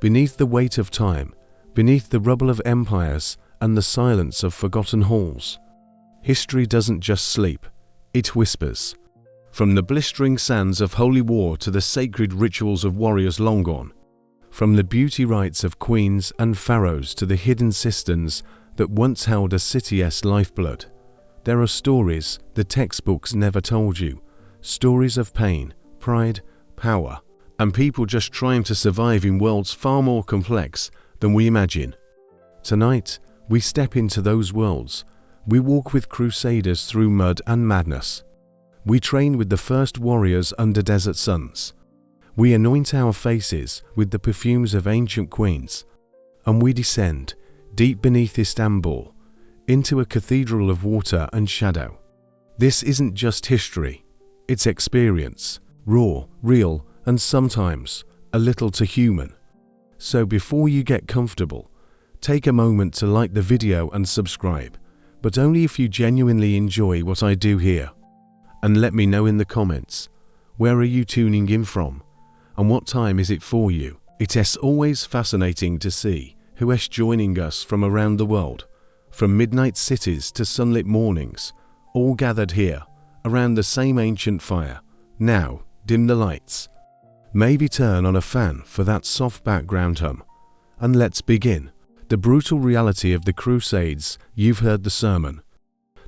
beneath the weight of time, beneath the rubble of empires and the silence of forgotten halls. History doesn't just sleep, it whispers. From the blistering sands of holy war to the sacred rituals of warriors long gone, from the beauty rites of queens and pharaohs to the hidden cisterns that once held a city's lifeblood, there are stories the textbooks never told you, stories of pain, pride, power, and people just trying to survive in worlds far more complex than we imagine. Tonight, we step into those worlds. We walk with Crusaders through mud and madness. We train with the first warriors under desert suns. We anoint our faces with the perfumes of ancient queens. And we descend, deep beneath Istanbul, into a cathedral of water and shadow. This isn't just history, it's experience, raw, real, and sometimes a little too human. So before you get comfortable, take a moment to like the video and subscribe, but only if you genuinely enjoy what I do here. And let me know in the comments, where are you tuning in from, and what time is it for you? It's always fascinating to see who is joining us from around the world, from midnight cities to sunlit mornings, all gathered here, around the same ancient fire. Now, dim the lights. Maybe turn on a fan for that soft background hum. And let's begin. The brutal reality of the Crusades. You've heard the sermon.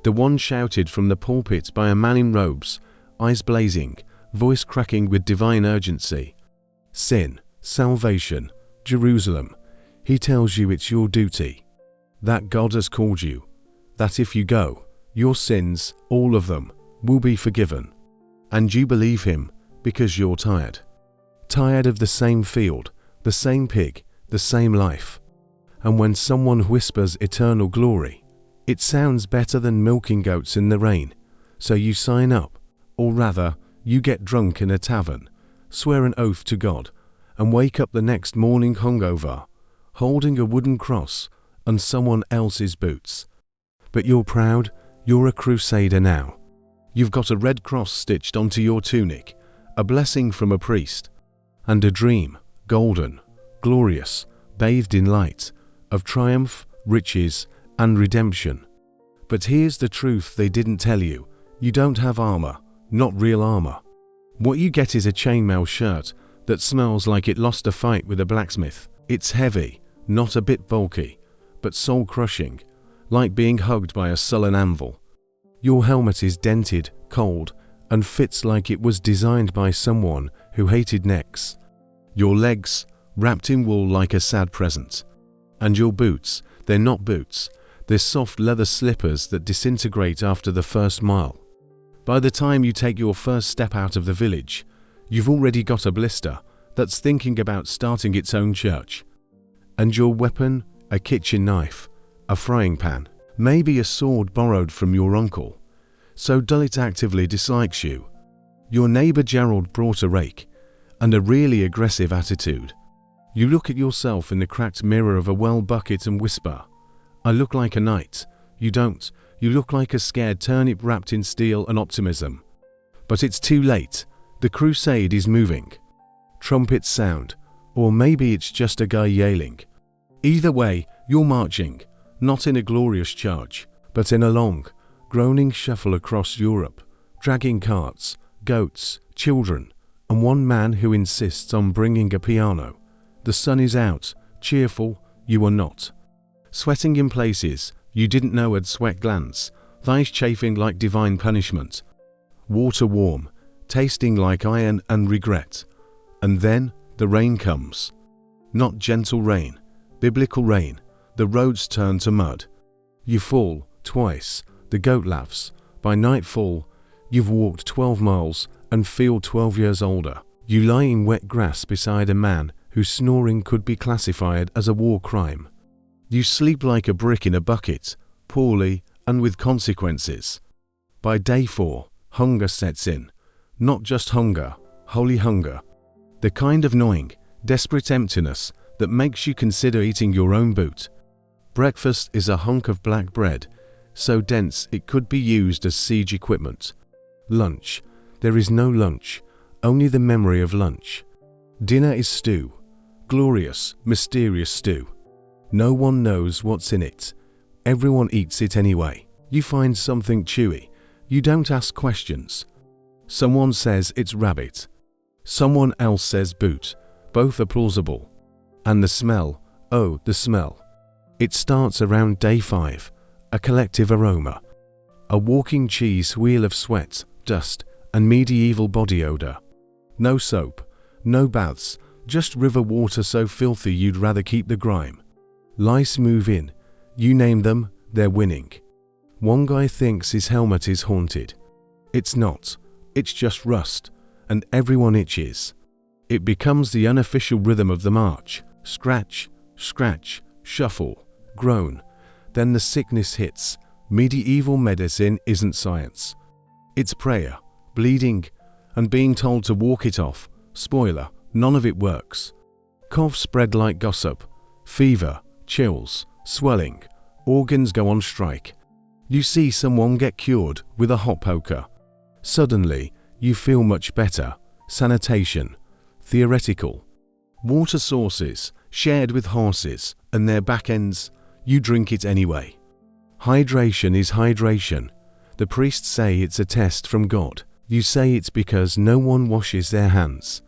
The one shouted from the pulpit by a man in robes, eyes blazing, voice cracking with divine urgency. Sin, salvation, Jerusalem. He tells you it's your duty. That God has called you. That if you go, your sins, all of them, will be forgiven. And you believe him because you're tired. Tired of the same field, the same pig, the same life. And when someone whispers eternal glory, it sounds better than milking goats in the rain. So you sign up, or rather, you get drunk in a tavern, swear an oath to God, and wake up the next morning hungover, holding a wooden cross and someone else's boots. But you're proud, you're a Crusader now. You've got a red cross stitched onto your tunic, a blessing from a priest, and a dream, golden, glorious, bathed in light, of triumph, riches, and redemption. But here's the truth they didn't tell you. You don't have armor, not real armor. What you get is a chainmail shirt that smells like it lost a fight with a blacksmith. It's heavy, not a bit bulky, but soul-crushing, like being hugged by a sullen anvil. Your helmet is dented, cold, and fits like it was designed by someone who hated necks. Your legs, wrapped in wool like a sad present. And your boots, they're not boots, they're soft leather slippers that disintegrate after the first mile. By the time you take your first step out of the village, you've already got a blister that's thinking about starting its own church. And your weapon, a kitchen knife, a frying pan, maybe a sword borrowed from your uncle, so dull it actively dislikes you. Your neighbor Gerald brought a rake and a really aggressive attitude. You look at yourself in the cracked mirror of a well bucket and whisper, I look like a knight. You don't. You look like a scared turnip wrapped in steel and optimism. But it's too late. The crusade is moving. Trumpets sound, or maybe it's just a guy yelling. Either way, you're marching, not in a glorious charge, but in a long, groaning shuffle across Europe, dragging carts, goats, children, and one man who insists on bringing a piano. The sun is out, cheerful, you are not. Sweating in places you didn't know had sweat glands, thighs chafing like divine punishment. Water warm, tasting like iron and regret. And then the rain comes. Not gentle rain, biblical rain. The roads turn to mud. You fall, twice, the goat laughs. By nightfall, you've walked 12 miles and feel 12 years older. You lie in wet grass beside a man whose snoring could be classified as a war crime. You sleep like a brick in a bucket, poorly and with consequences. By day 4, hunger sets in. Not just hunger, holy hunger. The kind of gnawing, desperate emptiness that makes you consider eating your own boot. Breakfast is a hunk of black bread, so dense it could be used as siege equipment. Lunch. There is no lunch, only the memory of lunch. Dinner is stew. glorious, mysterious stew. No one knows what's in it. Everyone eats it anyway. You find something chewy. You don't ask questions. Someone says it's rabbit. Someone else says boot. Both are plausible. And the smell, oh, the smell. It starts around day 5. A collective aroma. A walking cheese wheel of sweat, dust, and medieval body odor. No soap, no baths, just river water so filthy you'd rather keep the grime. Lice move in. You name them, they're winning. One guy thinks his helmet is haunted. It's not. It's just rust, and everyone itches. It becomes the unofficial rhythm of the march. Scratch, scratch, shuffle, groan. Then the sickness hits. Medieval medicine isn't science. It's prayer, bleeding, and being told to walk it off. Spoiler, none of it works. Coughs spread like gossip. Fever, chills, swelling. Organs go on strike. You see someone get cured with a hot poker. Suddenly, you feel much better. Sanitation. Theoretical. Water sources, shared with horses, and their back ends. You drink it anyway. Hydration is hydration. The priests say it's a test from God. You say it's because no one washes their hands.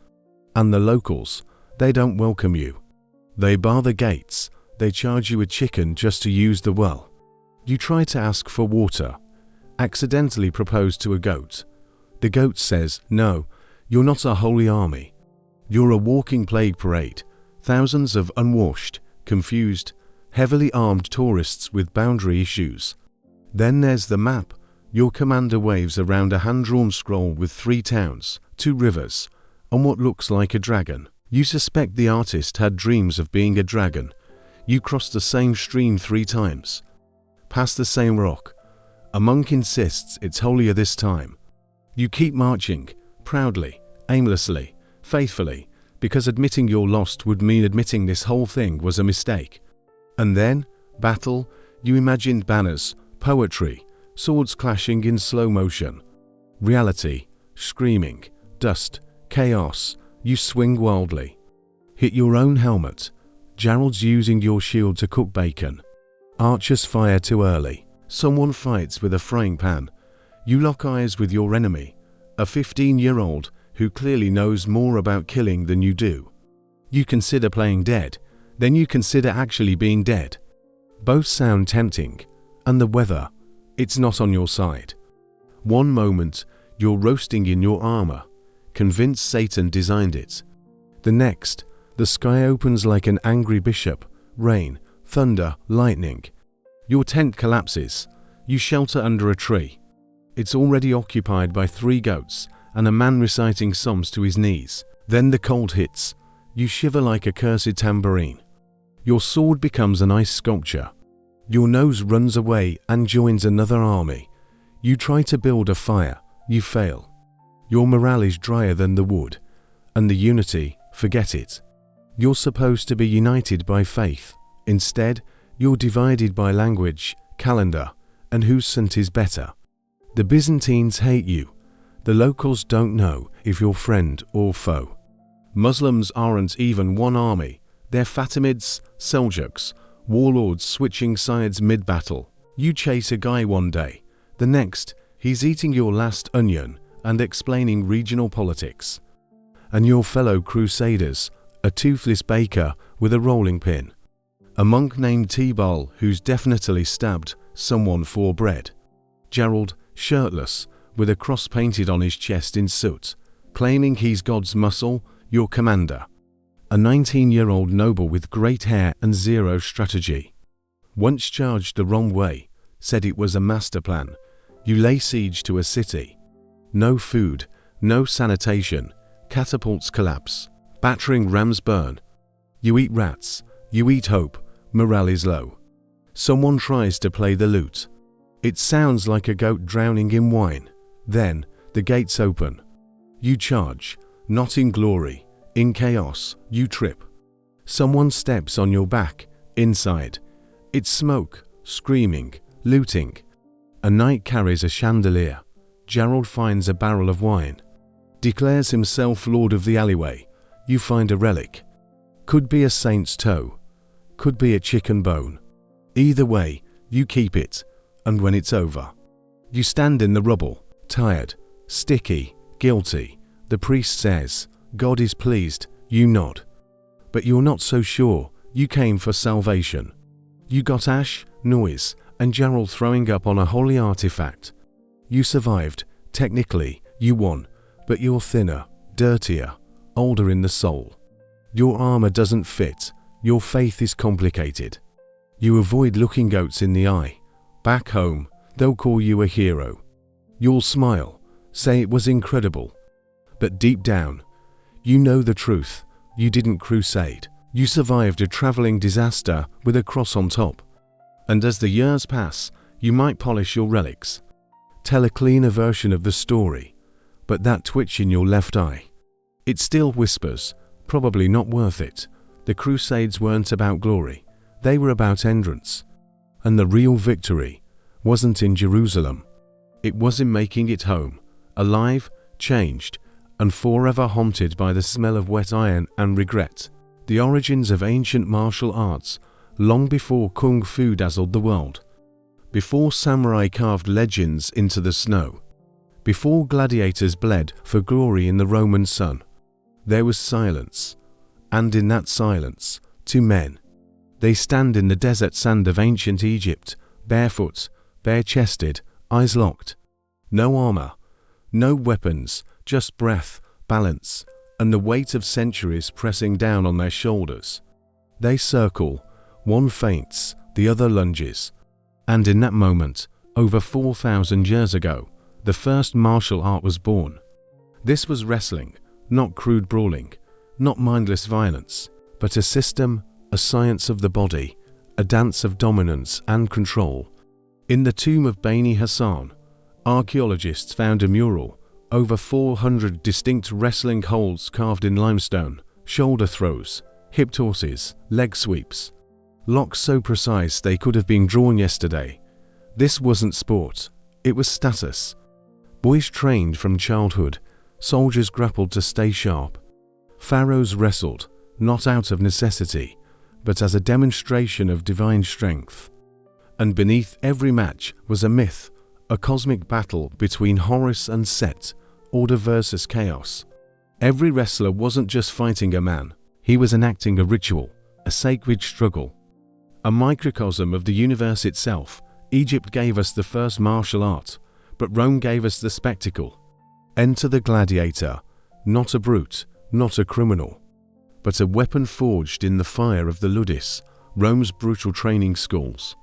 And the locals, they don't welcome you. They bar the gates. They charge you a chicken just to use the well. You try to ask for water. Accidentally propose to a goat. The goat says, no, you're not a holy army. You're a walking plague parade. Thousands of unwashed, confused, heavily armed tourists with boundary issues. Then there's the map. Your commander waves around a hand-drawn scroll with 3 towns, 2 rivers, and what looks like a dragon. You suspect the artist had dreams of being a dragon. You cross the same stream 3 times. Past the same rock. A monk insists it's holier this time. You keep marching, proudly, aimlessly, faithfully, because admitting you're lost would mean admitting this whole thing was a mistake. And then, battle, you imagined banners, poetry, swords clashing in slow motion. Reality, screaming, dust, chaos, you swing wildly. Hit your own helmet. Gerald's using your shield to cook bacon. Archers fire too early. Someone fights with a frying pan. You lock eyes with your enemy, a 15-year-old who clearly knows more about killing than you do. You consider playing dead, then you consider actually being dead. Both sound tempting, and the weather, it's not on your side. One moment, you're roasting in your armor, convinced Satan designed it. The next, the sky opens like an angry bishop, rain, thunder, lightning. Your tent collapses. You shelter under a tree. It's already occupied by 3 goats and a man reciting psalms to his knees. Then the cold hits. You shiver like a cursed tambourine. Your sword becomes an ice sculpture. Your nose runs away and joins another army. You try to build a fire. You fail. Your morale is drier than the wood. And the unity, forget it. You're supposed to be united by faith. Instead, you're divided by language, calendar, and whose scent is better. The Byzantines hate you. The locals don't know if you're friend or foe. Muslims aren't even one army. They're Fatimids, Seljuks, warlords switching sides mid-battle. You chase a guy one day. The next, he's eating your last onion and explaining regional politics. And your fellow Crusaders, a toothless baker with a rolling pin. A monk named Tebal who's definitely stabbed someone for bread. Gerald, shirtless, with a cross painted on his chest in soot, claiming he's God's muscle, your commander. A 19-year-old noble with great hair and zero strategy. Once charged the wrong way, said it was a master plan. You lay siege to a city. No food, no sanitation, catapults collapse, battering rams burn. You eat rats, you eat hope, morale is low. Someone tries to play the lute. It sounds like a goat drowning in wine. Then, the gates open. You charge, not in glory, in chaos, you trip. Someone steps on your back, inside. It's smoke, screaming, looting. A knight carries a chandelier. Gerald finds a barrel of wine. Declares himself lord of the alleyway. You find a relic. Could be a saint's toe, could be a chicken bone. Either way, you keep it, and when it's over, you stand in the rubble, tired, sticky, guilty. The priest says, God is pleased, you nod. But you're not so sure. You came for salvation. You got ash, noise, and Gerald throwing up on a holy artifact. You survived. Technically, you won, but you're thinner, dirtier, older in the soul. Your armor doesn't fit. Your faith is complicated. You avoid looking goats in the eye. Back home, they'll call you a hero. You'll smile, say it was incredible. But deep down, you know the truth. You didn't crusade. You survived a traveling disaster with a cross on top. And as the years pass, you might polish your relics, tell a cleaner version of the story. But that twitch in your left eye, it still whispers, probably not worth it. The Crusades weren't about glory. They were about endurance. And the real victory wasn't in Jerusalem. It was in making it home, alive, changed, and forever haunted by the smell of wet iron and regret. The origins of ancient martial arts, long before Kung Fu dazzled the world, before samurai carved legends into the snow, before gladiators bled for glory in the Roman sun, there was silence. And in that silence, two men. They stand in the desert sand of ancient Egypt, barefoot, bare-chested, eyes locked. No armor, no weapons, just breath, balance, and the weight of centuries pressing down on their shoulders. They circle, one faints, the other lunges. And in that moment, over 4,000 years ago, the first martial art was born. This was wrestling, not crude brawling, not mindless violence, but a system, a science of the body, a dance of dominance and control. In the tomb of Bani Hassan, archaeologists found a mural, over 400 distinct wrestling holds carved in limestone, shoulder throws, hip tosses, leg sweeps, locks so precise they could have been drawn yesterday. This wasn't sport, it was status. Boys trained from childhood, soldiers grappled to stay sharp. Pharaohs wrestled, not out of necessity, but as a demonstration of divine strength. And beneath every match was a myth, a cosmic battle between Horus and Set, order versus chaos. Every wrestler wasn't just fighting a man, he was enacting a ritual, a sacred struggle. A microcosm of the universe itself. Egypt gave us the first martial art, but Rome gave us the spectacle. Enter the gladiator, not a brute, not a criminal, but a weapon forged in the fire of the Ludus, Rome's brutal training schools.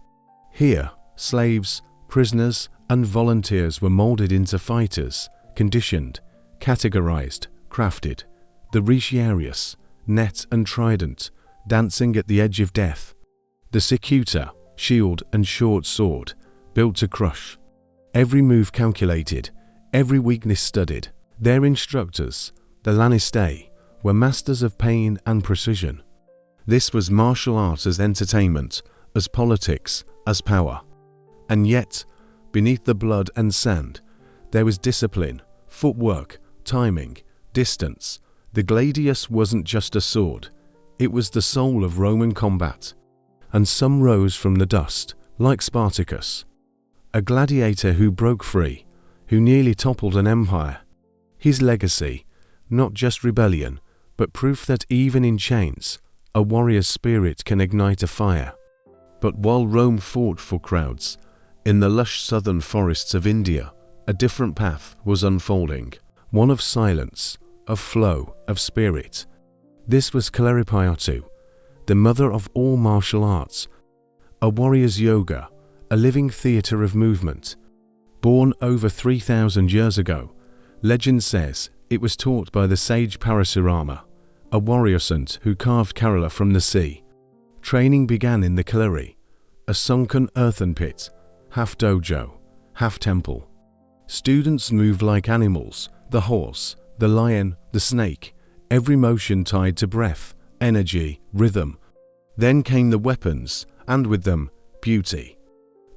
Here, slaves, prisoners, and volunteers were molded into fighters, conditioned, categorized, crafted. The retiarius, net and trident, dancing at the edge of death. The cicuta, shield and short sword, built to crush. Every move calculated, every weakness studied. Their instructors, the Lanistae, were masters of pain and precision. This was martial art as entertainment, as politics, as power. And yet, beneath the blood and sand, there was discipline, footwork, timing, distance. The gladius wasn't just a sword, it was the soul of Roman combat. And some rose from the dust, like Spartacus. A gladiator who broke free, who nearly toppled an empire. His legacy, not just rebellion, but proof that even in chains, a warrior's spirit can ignite a fire. But while Rome fought for crowds, in the lush southern forests of India, a different path was unfolding, one of silence, of flow, of spirit. This was Kaleripayattu, the mother of all martial arts, a warrior's yoga, a living theatre of movement. Born over 3,000 years ago, legend says it was taught by the sage Parasurama, a warrior saint who carved Kerala from the sea. Training began in the Kaleri, a sunken earthen pit, half dojo, half temple. Students moved like animals, the horse, the lion, the snake, every motion tied to breath, energy, rhythm. Then came the weapons, and with them, beauty.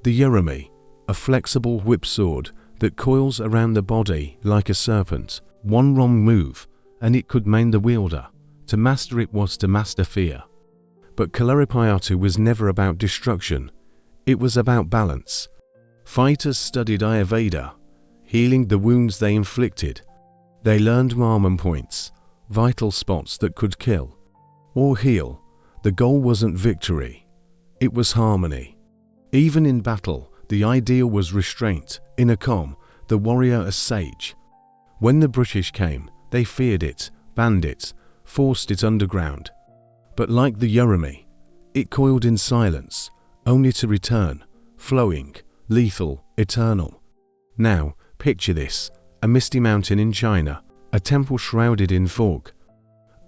The Yerami, a flexible whip sword that coils around the body like a serpent. One wrong move, and it could maim the wielder. To master it was to master fear. But Kalarippayattu was never about destruction. It was about balance. Fighters studied Ayurveda, healing the wounds they inflicted. They learned Marmon points, vital spots that could kill or heal. The goal wasn't victory. It was harmony. Even in battle, the ideal was restraint, inner calm, the warrior a sage. When the British came, they feared it, banned it, forced it underground. But like the Yorumi, it coiled in silence, only to return, flowing, lethal, eternal. Now, picture this, a misty mountain in China, a temple shrouded in fog.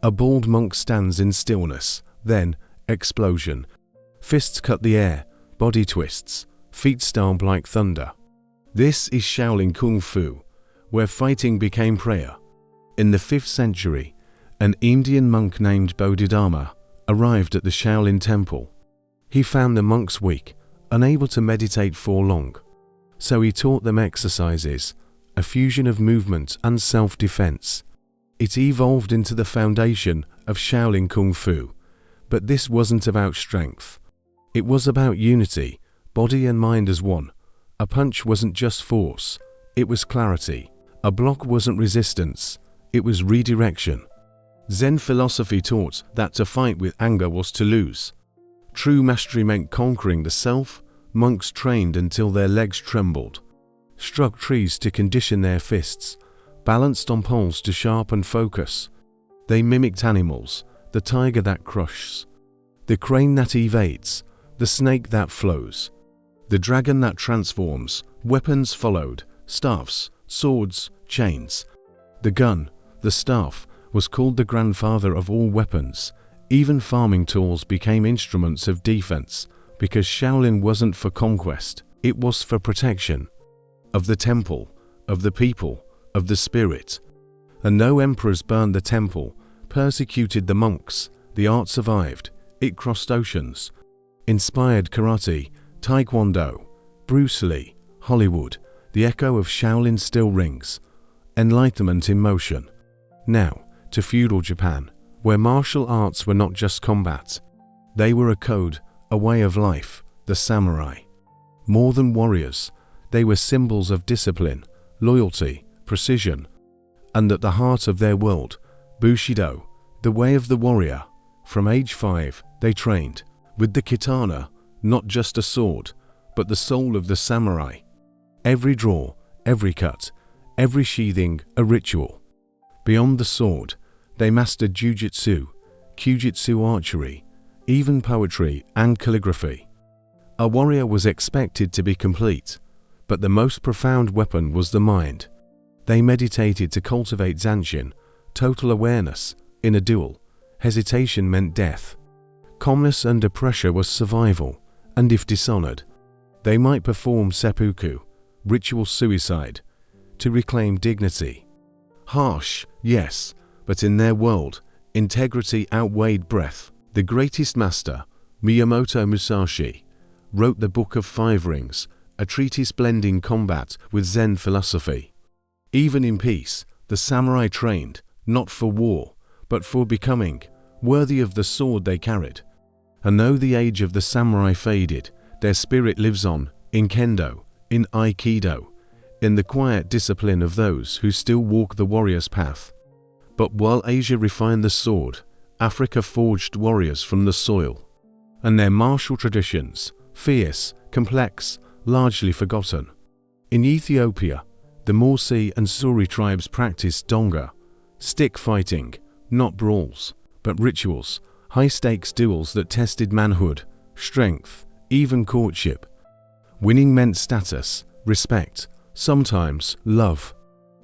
A bald monk stands in stillness, then, explosion. Fists cut the air, body twists, feet stamp like thunder. This is Shaolin Kung Fu, where fighting became prayer. In the 5th century, an Indian monk named Bodhidharma arrived at the Shaolin temple. He found the monks weak, unable to meditate for long. So he taught them exercises, a fusion of movement and self-defense. It evolved into the foundation of Shaolin Kung Fu. But this wasn't about strength. It was about unity, body and mind as one. A punch wasn't just force, it was clarity. A block wasn't resistance, it was redirection. Zen philosophy taught that to fight with anger was to lose. True mastery meant conquering the self. Monks trained until their legs trembled, struck trees to condition their fists, balanced on poles to sharpen focus. They mimicked animals, the tiger that crushes, the crane that evades, the snake that flows, the dragon that transforms. Weapons followed, staffs, swords, chains. The gun, the staff, was called the grandfather of all weapons. Even farming tools became instruments of defense, because Shaolin wasn't for conquest, it was for protection. Of the temple, of the people, of the spirit. And no emperors burned the temple, persecuted the monks. The art survived, it crossed oceans. Inspired karate, taekwondo, Bruce Lee, Hollywood. The echo of Shaolin still rings. Enlightenment in motion. Now, to feudal Japan, where martial arts were not just combat. They were a code, a way of life, the samurai. More than warriors, they were symbols of discipline, loyalty, precision. And at the heart of their world, Bushido, the way of the warrior. From age 5, they trained, with the katana, not just a sword, but the soul of the samurai. Every draw, every cut, every sheathing, a ritual. Beyond the sword, they mastered jujitsu, kyujitsu archery, even poetry and calligraphy. A warrior was expected to be complete, but the most profound weapon was the mind. They meditated to cultivate zanshin, total awareness. In a duel, hesitation meant death. Calmness under pressure was survival, and if dishonored, they might perform seppuku, ritual suicide, to reclaim dignity. Harsh, yes, but in their world, integrity outweighed breath. The greatest master, Miyamoto Musashi, wrote the Book of Five Rings, a treatise blending combat with Zen philosophy. Even in peace, the samurai trained, not for war, but for becoming, worthy of the sword they carried. And though the age of the samurai faded, their spirit lives on, in kendo, in aikido, in the quiet discipline of those who still walk the warrior's path. But while Asia refined the sword, Africa forged warriors from the soil. And their martial traditions, fierce, complex, largely forgotten. In Ethiopia, the Morsi and Suri tribes practiced donga, stick fighting, not brawls, but rituals, high-stakes duels that tested manhood, strength, even courtship. Winning meant status, respect, sometimes love.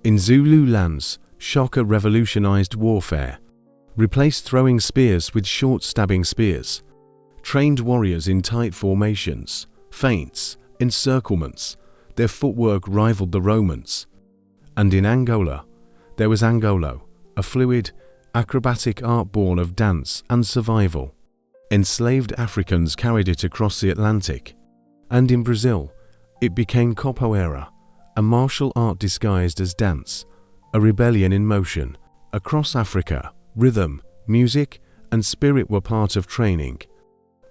In Zulu lands, Shaka revolutionized warfare, replaced throwing spears with short stabbing spears. Trained warriors in tight formations, feints, encirclements. Their footwork rivaled the Romans. And in Angola, there was Angolo, a fluid, acrobatic art born of dance and survival. Enslaved Africans carried it across the Atlantic. And in Brazil, it became capoeira, a martial art disguised as dance, a rebellion in motion. Across Africa, rhythm, music, and spirit were part of training.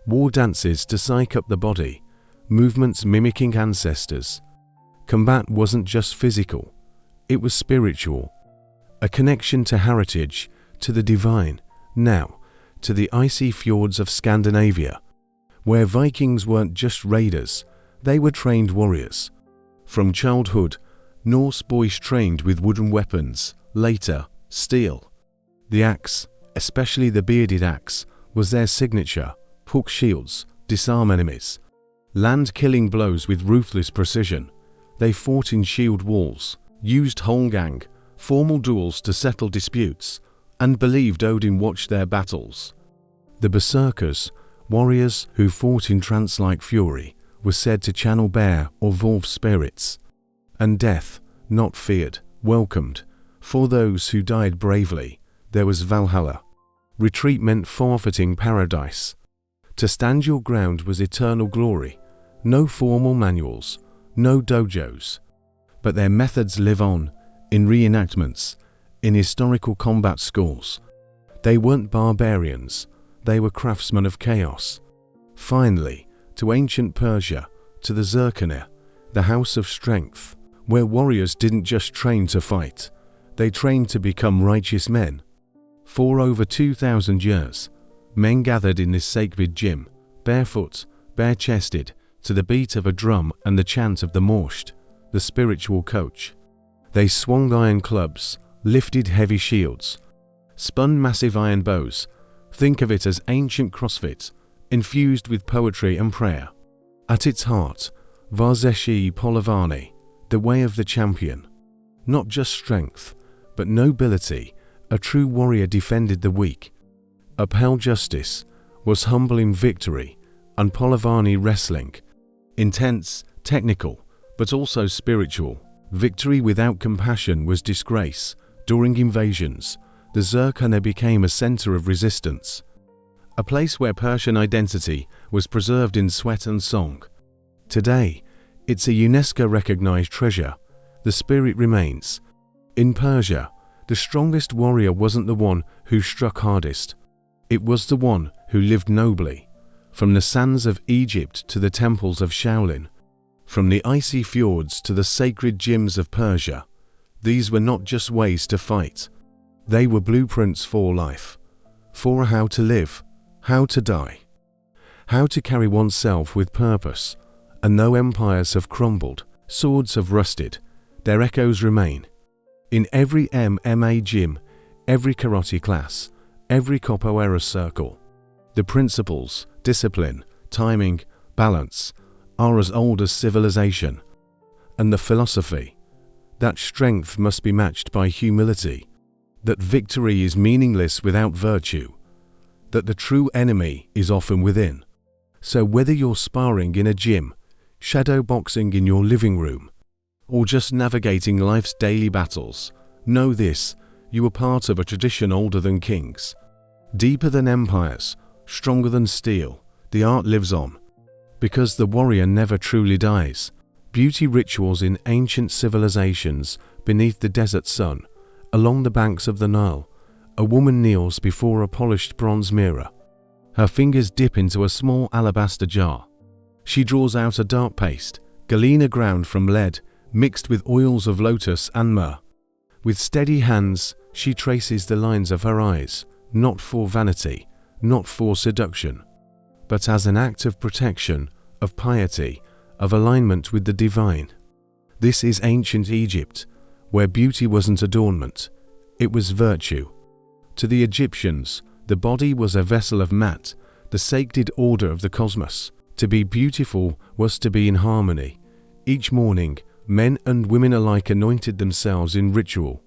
War dances to psych up the body, movements mimicking ancestors. Combat wasn't just physical, it was spiritual. A connection to heritage, to the divine, now, to the icy fjords of Scandinavia, where Vikings weren't just raiders, they were trained warriors. From childhood, Norse boys trained with wooden weapons, later, steel. The axe, especially the bearded axe, was their signature. Hook shields, disarm enemies. Land killing blows with ruthless precision. They fought in shield walls, used holmgang, formal duels to settle disputes, and believed Odin watched their battles. The berserkers, warriors who fought in trance-like fury, were said to channel bear or wolf spirits. And death, not feared, welcomed. For those who died bravely, there was Valhalla. Retreat meant forfeiting paradise. To stand your ground was eternal glory. No formal manuals, no dojos. But their methods live on, in reenactments, in historical combat schools. They weren't barbarians, they were craftsmen of chaos. Finally, to ancient Persia, to the Zerkanir, the house of strength, where warriors didn't just train to fight, they trained to become righteous men. For over 2,000 years, men gathered in this sacred gym, barefoot, bare-chested, to the beat of a drum and the chant of the unwashed, the spiritual coach. They swung iron clubs, lifted heavy shields, spun massive iron bows. Think of it as ancient CrossFit, infused with poetry and prayer. At its heart, Varzeshi Polavani, the way of the champion. Not just strength, but nobility. A true warrior defended the weak, upheld justice, was humble in victory, and Polavani wrestling. Intense, technical, but also spiritual. Victory without compassion was disgrace. During invasions, the Zerkanir became a center of resistance, a place where Persian identity was preserved in sweat and song. Today, it's a UNESCO-recognized treasure. The spirit remains. In Persia, the strongest warrior wasn't the one who struck hardest. It was the one who lived nobly. From the sands of Egypt to the temples of Shaolin, from the icy fjords to the sacred gyms of Persia, these were not just ways to fight. They were blueprints for life, for how to live, how to die, how to carry oneself with purpose. And though empires have crumbled, swords have rusted, their echoes remain. In every MMA gym, every karate class, every capoeira circle, the principles, discipline, timing, balance, are as old as civilization. And the philosophy, that strength must be matched by humility, that victory is meaningless without virtue, that the true enemy is often within. So whether you're sparring in a gym, shadow boxing in your living room, or just navigating life's daily battles, know this: you are part of a tradition older than kings, deeper than empires, stronger than steel. The art lives on, because the warrior never truly dies. Beauty rituals in ancient civilizations. Beneath the desert sun, along the banks of the Nile, a woman kneels before a polished bronze mirror. Her fingers dip into a small alabaster jar. She draws out a dark paste, galena ground from lead, mixed with oils of lotus and myrrh. With steady hands, she traces the lines of her eyes, not for vanity, not for seduction, but as an act of protection, of piety, of alignment with the divine. This is ancient Egypt, where beauty wasn't adornment, it was virtue. To the Egyptians, the body was a vessel of Mat, the sacred order of the cosmos. To be beautiful was to be in harmony. Each morning, men and women alike anointed themselves in ritual.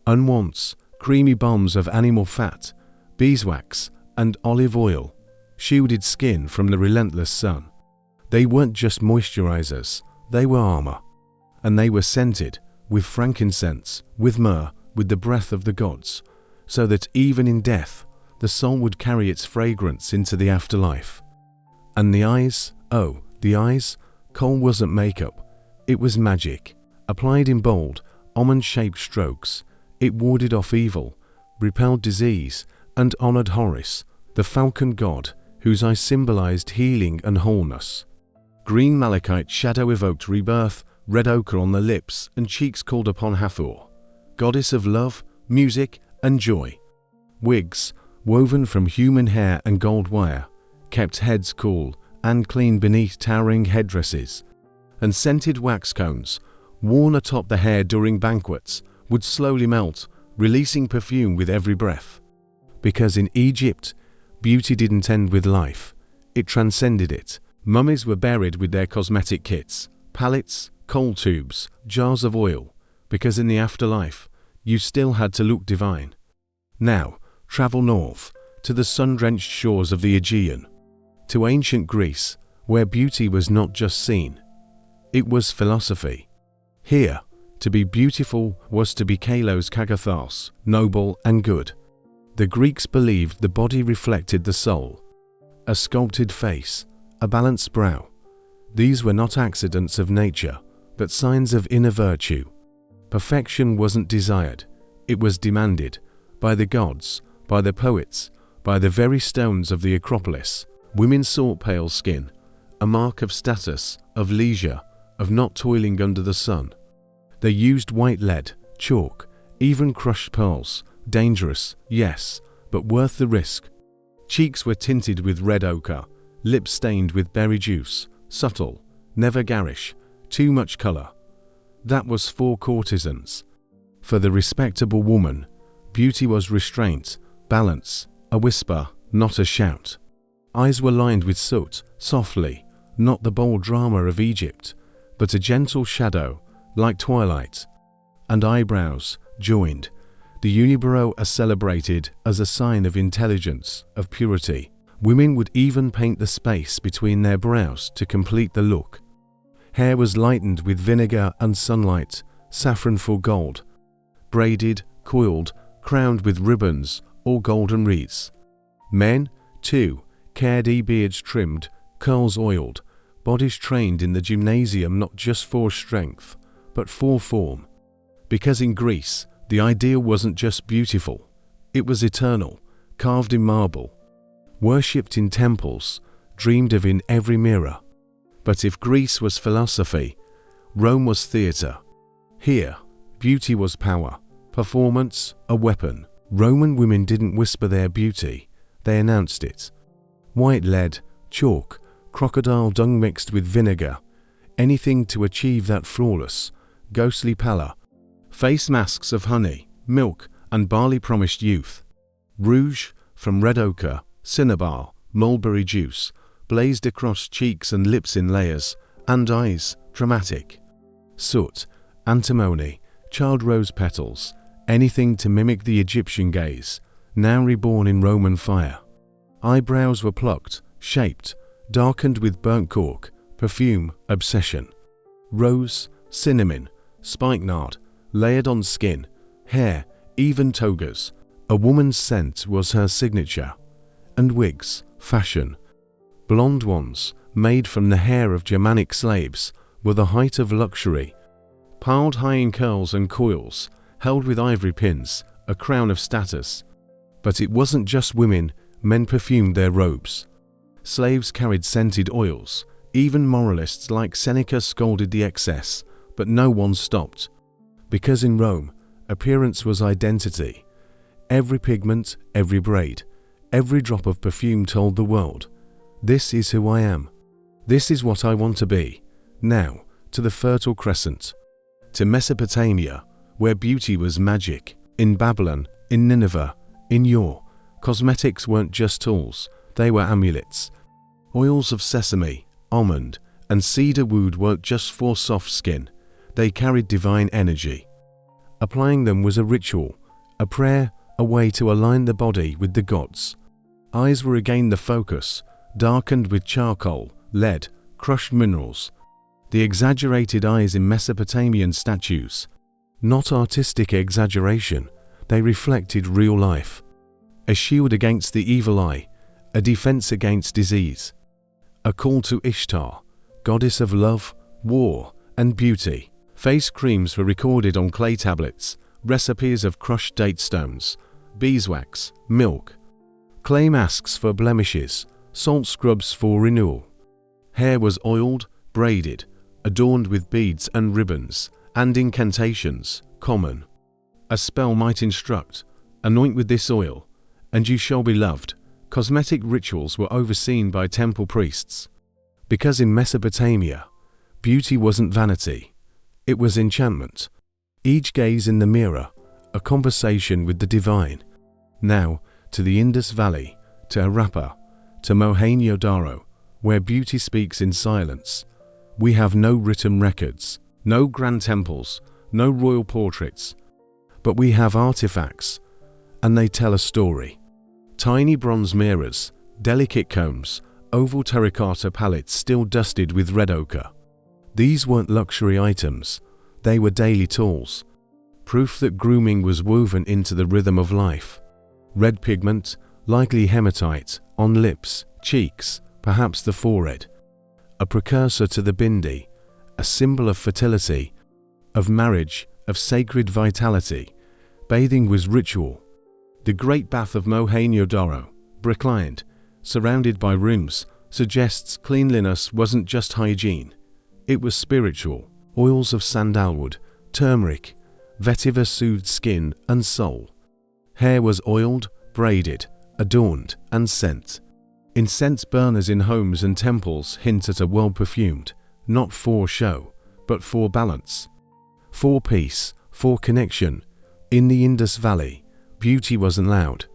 Unwashed, creamy balms of animal fat, beeswax, and olive oil shielded skin from the relentless sun. They weren't just moisturizers, they were armor. And they were scented with frankincense, with myrrh, with the breath of the gods, so that even in death, the soul would carry its fragrance into the afterlife. And the eyes, oh, the eyes, kohl wasn't makeup, it was magic. Applied in bold, almond-shaped strokes, it warded off evil, repelled disease, and honored Horus, the falcon god, whose eye symbolized healing and wholeness. Green malachite shadow evoked rebirth, red ochre on the lips and cheeks called upon Hathor, goddess of love, music, and joy. Wigs, woven from human hair and gold wire, kept heads cool and clean beneath towering headdresses, and scented wax cones, worn atop the hair during banquets, would slowly melt, releasing perfume with every breath. Because in Egypt, beauty didn't end with life, it transcended it. Mummies were buried with their cosmetic kits, palettes, coal tubes, jars of oil, because in the afterlife, you still had to look divine. Now, travel north, to the sun-drenched shores of the Aegean, to ancient Greece, where beauty was not just seen, it was philosophy. Here, to be beautiful was to be kalos kagathos, noble and good. The Greeks believed the body reflected the soul. A sculpted face, a balanced brow. These were not accidents of nature, but signs of inner virtue. Perfection wasn't desired, it was demanded, by the gods, by the poets, by the very stones of the Acropolis. Women sought pale skin, a mark of status, of leisure, of not toiling under the sun. They used white lead, chalk, even crushed pearls, dangerous, yes, but worth the risk. Cheeks were tinted with red ochre, lips stained with berry juice, subtle, never garish, too much color. That was for courtesans. For the respectable woman, beauty was restraint, balance, a whisper, not a shout. Eyes were lined with soot, softly, not the bold drama of Egypt, but a gentle shadow, like twilight. And eyebrows, joined. The unibrow are celebrated as a sign of intelligence, of purity. Women would even paint the space between their brows to complete the look. Hair was lightened with vinegar and sunlight, saffron for gold. Braided, coiled, crowned with ribbons or golden wreaths. Men, too, cared beards trimmed, curls oiled, bodies trained in the gymnasium not just for strength, but for form. Because in Greece, the ideal wasn't just beautiful, it was eternal, carved in marble, worshipped in temples, dreamed of in every mirror. But if Greece was philosophy, Rome was theatre. Here, beauty was power, performance, a weapon. Roman women didn't whisper their beauty, they announced it. White lead, chalk, crocodile dung mixed with vinegar, anything to achieve that flawless, ghostly pallor. Face masks of honey, milk, and barley promised youth. Rouge, from red ochre, cinnabar, mulberry juice, blazed across cheeks and lips in layers, and eyes, dramatic. Soot, antimony, child rose petals, anything to mimic the Egyptian gaze, now reborn in Roman fire. Eyebrows were plucked, shaped, darkened with burnt cork, perfume, obsession. Rose, cinnamon, spikenard, layered on skin, hair, even togas. A woman's scent was her signature. And wigs, fashion. Blonde ones, made from the hair of Germanic slaves, were the height of luxury. Piled high in curls and coils, held with ivory pins, a crown of status. But it wasn't just women, men perfumed their robes. Slaves carried scented oils, even moralists like Seneca scolded the excess, but no one stopped. Because in Rome, appearance was identity. Every pigment, every braid, every drop of perfume told the world, this is who I am. This is what I want to be. Now, to the Fertile Crescent. To Mesopotamia, where beauty was magic. In Babylon, in Nineveh, in Ur, cosmetics weren't just tools, they were amulets. Oils of sesame, almond, and cedar wood weren't just for soft skin, they carried divine energy. Applying them was a ritual, a prayer, a way to align the body with the gods. Eyes were again the focus, darkened with charcoal, lead, crushed minerals. The exaggerated eyes in Mesopotamian statues. Not artistic exaggeration, they reflected real life. A shield against the evil eye, a defense against disease. A call to Ishtar, goddess of love, war, and beauty. Face creams were recorded on clay tablets, recipes of crushed date stones, beeswax, milk, clay masks for blemishes, salt scrubs for renewal. Hair was oiled, braided, adorned with beads and ribbons, and incantations, common. A spell might instruct, anoint with this oil, and you shall be loved. Cosmetic rituals were overseen by temple priests. Because in Mesopotamia, beauty wasn't vanity, it was enchantment. Each gaze in the mirror, a conversation with the divine. Now, to the Indus Valley, to Harappa, to Mohenjo-daro, where beauty speaks in silence. We have no written records, no grand temples, no royal portraits. But we have artifacts, and they tell a story. Tiny bronze mirrors, delicate combs, oval terracotta palettes still dusted with red ochre. These weren't luxury items, they were daily tools. Proof that grooming was woven into the rhythm of life. Red pigment, likely hematite, on lips, cheeks, perhaps the forehead. A precursor to the bindi, a symbol of fertility, of marriage, of sacred vitality. Bathing was ritual. The Great Bath of Mohenjo-daro, brick-lined, surrounded by rooms, suggests cleanliness wasn't just hygiene. It was spiritual. Oils of sandalwood, turmeric, vetiver soothed skin and soul. Hair was oiled, braided, adorned, and sent. Incense burners in homes and temples hint at a world perfumed, not for show, but for balance. For peace, for connection. In the Indus Valley, beauty wasn't loud.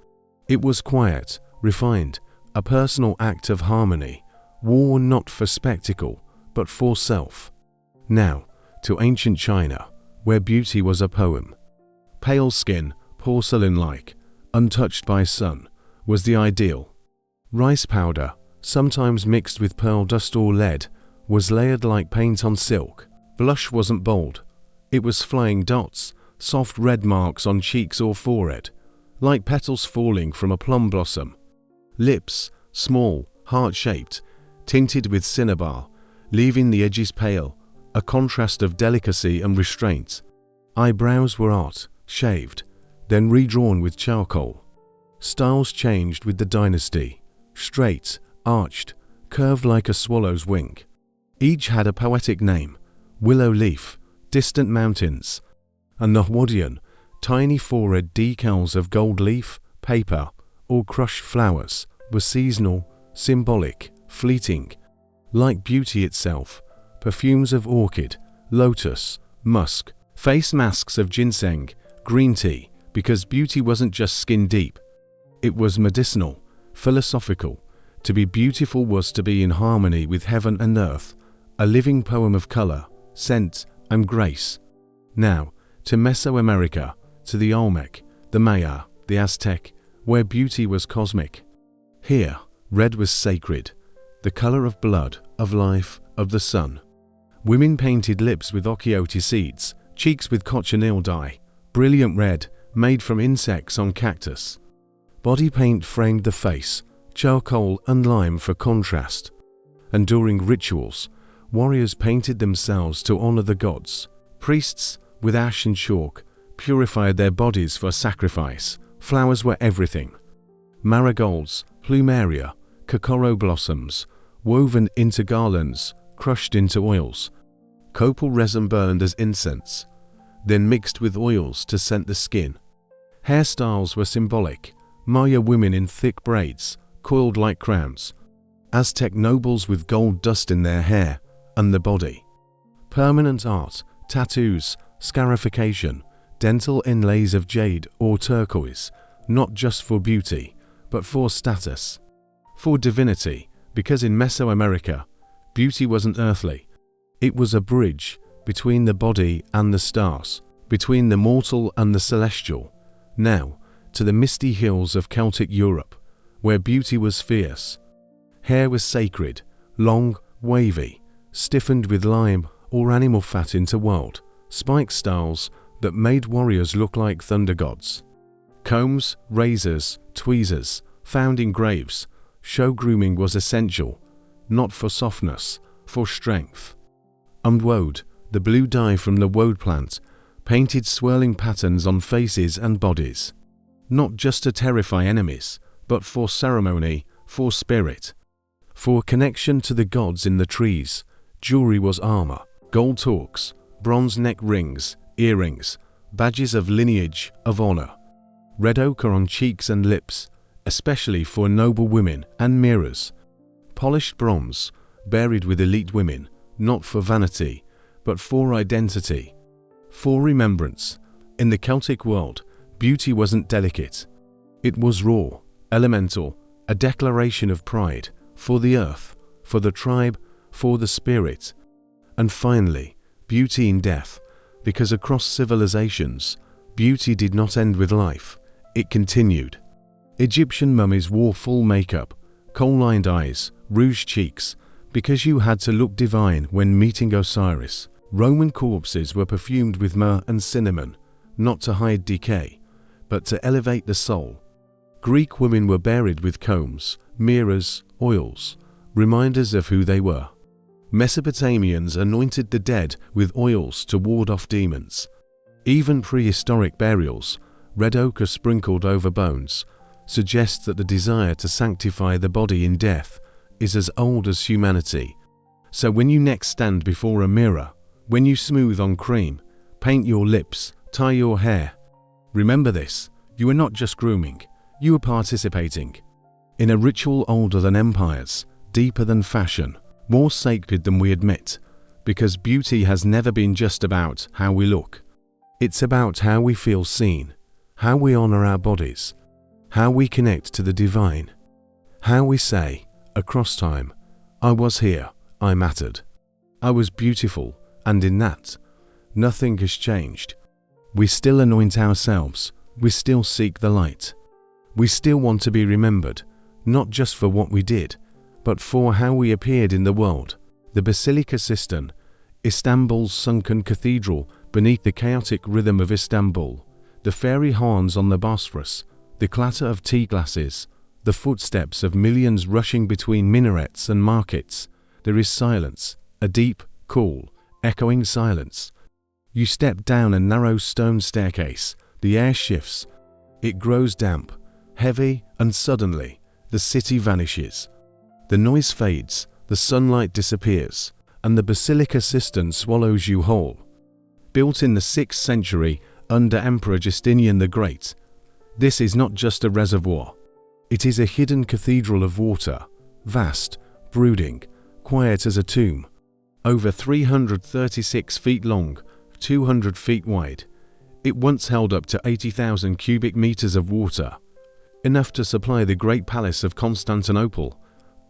It was quiet, refined, a personal act of harmony, worn not for spectacle, but for self. Now, to ancient China, where beauty was a poem. Pale skin, porcelain-like, untouched by sun, was the ideal. Rice powder, sometimes mixed with pearl dust or lead, was layered like paint on silk. Blush wasn't bold. It was flying dots, soft red marks on cheeks or forehead, like petals falling from a plum blossom. Lips, small, heart-shaped, tinted with cinnabar, leaving the edges pale, a contrast of delicacy and restraint. Eyebrows were art, shaved, then redrawn with charcoal. Styles changed with the dynasty, straight, arched, curved like a swallow's wing. Each had a poetic name: willow leaf, distant mountains, and the Hwadian, tiny forehead decals of gold leaf, paper, or crushed flowers, were seasonal, symbolic, fleeting. Like beauty itself, perfumes of orchid, lotus, musk, face masks of ginseng, green tea, because beauty wasn't just skin deep. It was medicinal, philosophical. To be beautiful was to be in harmony with heaven and earth, a living poem of color, scent, and grace. Now, to Mesoamerica, to the Olmec, the Maya, the Aztec, where beauty was cosmic. Here, red was sacred, the color of blood, of life, of the sun. Women painted lips with okoyote seeds, cheeks with cochineal dye, brilliant red, made from insects on cactus. Body paint framed the face, charcoal and lime for contrast. And during rituals, warriors painted themselves to honor the gods. Priests, with ash and chalk, purified their bodies for sacrifice. Flowers were everything. Marigolds, plumeria, kokoro blossoms, woven into garlands, crushed into oils. Copal resin burned as incense, then mixed with oils to scent the skin. Hairstyles were symbolic. Maya women in thick braids, coiled like crowns. Aztec nobles with gold dust in their hair and the body. Permanent art, tattoos, scarification, dental inlays of jade or turquoise, not just for beauty, but for status. For divinity, because in Mesoamerica, beauty wasn't earthly. It was a bridge between the body and the stars, between the mortal and the celestial. Now, to the misty hills of Celtic Europe, where beauty was fierce. Hair was sacred, long, wavy, stiffened with lime or animal fat interwirled, spike styles that made warriors look like thunder gods. Combs, razors, tweezers, found in graves, show grooming was essential, not for softness, for strength. Unwashed, the blue dye from the woad plant, painted swirling patterns on faces and bodies. Not just to terrify enemies, but for ceremony, for spirit. For connection to the gods in the trees, jewelry was armor, gold torques, bronze neck rings, earrings, badges of lineage, of honor. Red ochre on cheeks and lips, especially for noble women, and mirrors. Polished bronze, buried with elite women, not for vanity, but for identity, for remembrance. In the Celtic world, beauty wasn't delicate. It was raw, elemental, a declaration of pride, for the earth, for the tribe, for the spirit. And finally, beauty in death, because across civilizations, beauty did not end with life, it continued. Egyptian mummies wore full makeup, kohl-lined eyes, rouged cheeks, because you had to look divine when meeting Osiris. Roman corpses were perfumed with myrrh and cinnamon, not to hide decay, but to elevate the soul. Greek women were buried with combs, mirrors, oils, reminders of who they were. Mesopotamians anointed the dead with oils to ward off demons. Even prehistoric burials, red ochre sprinkled over bones, suggests that the desire to sanctify the body in death is as old as humanity. So when you next stand before a mirror, when you smooth on cream, paint your lips, tie your hair, remember this: you are not just grooming, you are participating in a ritual older than empires, deeper than fashion, more sacred than we admit, because beauty has never been just about how we look. It's about how we feel seen, how we honor our bodies, how we connect to the divine, how we say, across time, I was here, I mattered, I was beautiful, and in that, nothing has changed. We still anoint ourselves, we still seek the light. We still want to be remembered, not just for what we did, but for how we appeared in the world. The Basilica Cistern, Istanbul's sunken cathedral beneath the chaotic rhythm of Istanbul, the fairy horns on the Bosphorus, the clatter of tea glasses, the footsteps of millions rushing between minarets and markets. There is silence, a deep, cool, echoing silence. You step down a narrow stone staircase, the air shifts, it grows damp, heavy, and suddenly, the city vanishes. The noise fades, the sunlight disappears, and the Basilica Cistern swallows you whole. Built in the 6th century under Emperor Justinian the Great, this is not just a reservoir. It is a hidden cathedral of water, vast, brooding, quiet as a tomb. Over 336 feet long, 200 feet wide, it once held up to 80,000 cubic meters of water, enough to supply the Great Palace of Constantinople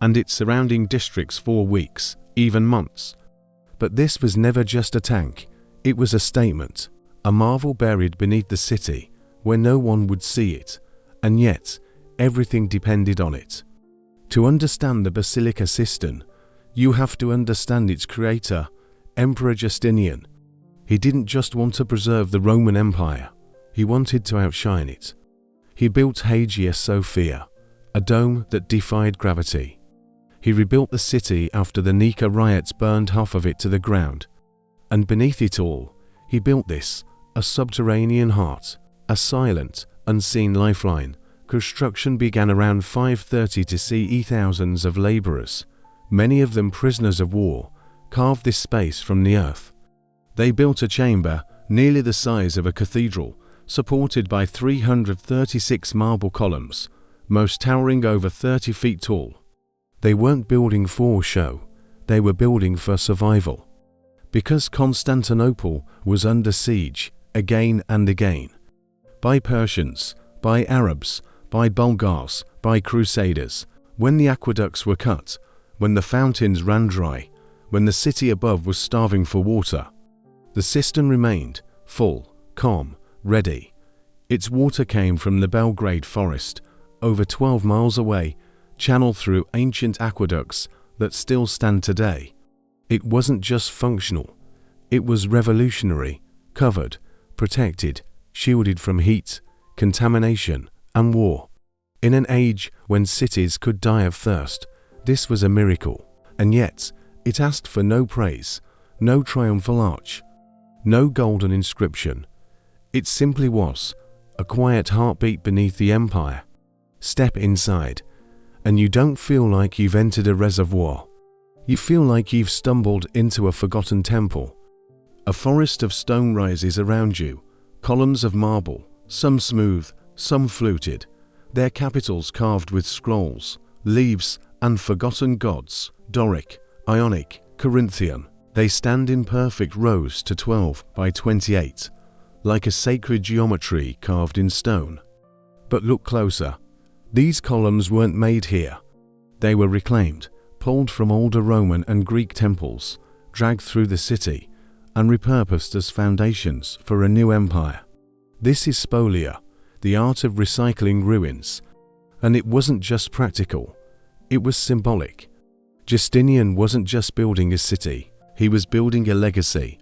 and its surrounding districts for weeks, even months. But this was never just a tank, it was a statement, a marvel buried beneath the city where no one would see it, and yet everything depended on it. To understand the Basilica Cistern, you have to understand its creator, Emperor Justinian. He didn't just want to preserve the Roman Empire, he wanted to outshine it. He built Hagia Sophia, a dome that defied gravity. He rebuilt the city after the Nika riots burned half of it to the ground. And beneath it all, he built this, a subterranean heart, a silent, unseen lifeline. Construction began around 530 to see thousands of laborers, many of them prisoners of war, carve this space from the earth. They built a chamber nearly the size of a cathedral, supported by 336 marble columns, most towering over 30 feet tall. They weren't building for show, they were building for survival. Because Constantinople was under siege again and again, by Persians, by Arabs, by Bulgars, by Crusaders, when the aqueducts were cut, when the fountains ran dry, when the city above was starving for water, the cistern remained, full, calm, ready. Its water came from the Belgrade forest, over 12 miles away, channeled through ancient aqueducts that still stand today. It wasn't just functional, it was revolutionary, covered, protected, shielded from heat, contamination, and war. In an age when cities could die of thirst, this was a miracle, and yet it asked for no praise, no triumphal arch, no golden inscription. It simply was, a quiet heartbeat beneath the empire, Step inside, and you don't feel like you've entered a reservoir. You feel like you've stumbled into a forgotten temple. A forest of stone rises around you, columns of marble, some smooth, some fluted, their capitals carved with scrolls, leaves, and forgotten gods, Doric, Ionic, Corinthian. They stand in perfect rows to 12 by 28, like a sacred geometry carved in stone. But look closer. These columns weren't made here. They were reclaimed, pulled from older Roman and Greek temples, dragged through the city, and repurposed as foundations for a new empire. This is spolia, the art of recycling ruins. And it wasn't just practical, it was symbolic. Justinian wasn't just building a city, he was building a legacy,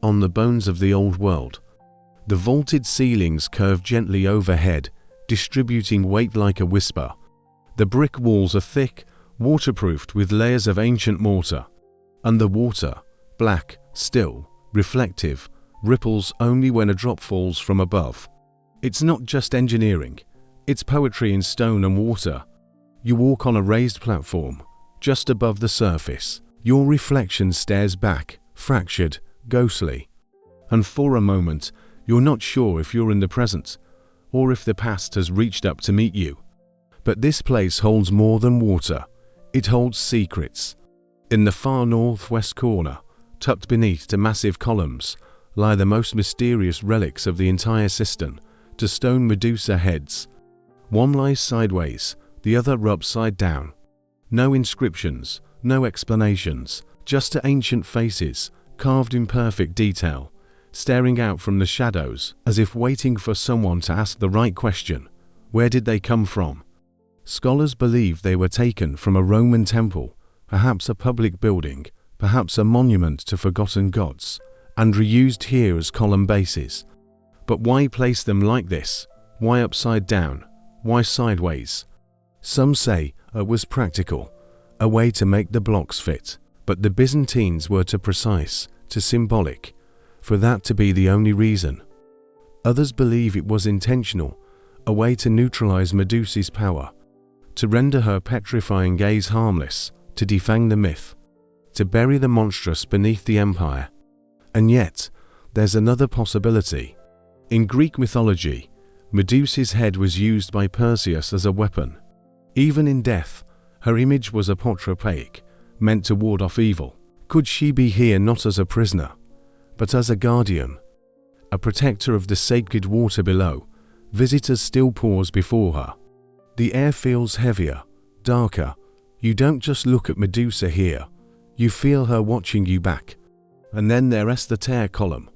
on the bones of the old world. The vaulted ceilings curved gently overhead, distributing weight like a whisper. The brick walls are thick, waterproofed with layers of ancient mortar. And the water, black, still, reflective, ripples only when a drop falls from above. It's not just engineering, it's poetry in stone and water. You walk on a raised platform, just above the surface. Your reflection stares back, fractured, ghostly. And for a moment, you're not sure if you're in the present, or if the past has reached up to meet you. But this place holds more than water. It holds secrets. In the far northwest corner, tucked beneath the massive columns, lie the most mysterious relics of the entire system, the stone Medusa heads. One lies sideways, the other upside down. No inscriptions, no explanations, just ancient faces, carved in perfect detail, staring out from the shadows as if waiting for someone to ask the right question. Where did they come from? Scholars believe they were taken from a Roman temple, perhaps a public building, perhaps a monument to forgotten gods, and reused here as column bases. But why place them like this? Why upside down? Why sideways? Some say it was practical, a way to make the blocks fit, but the Byzantines were too precise, too symbolic, for that to be the only reason. Others believe it was intentional, a way to neutralize Medusa's power, to render her petrifying gaze harmless, to defang the myth, to bury the monstrous beneath the empire. And yet, there's another possibility. In Greek mythology, Medusa's head was used by Perseus as a weapon. Even in death, her image was apotropaic, meant to ward off evil. Could she be here not as a prisoner, but as a guardian, a protector of the sacred water below? Visitors still pause before her. The air feels heavier, darker. You don't just look at Medusa here, you feel her watching you back. And then there's the tear column,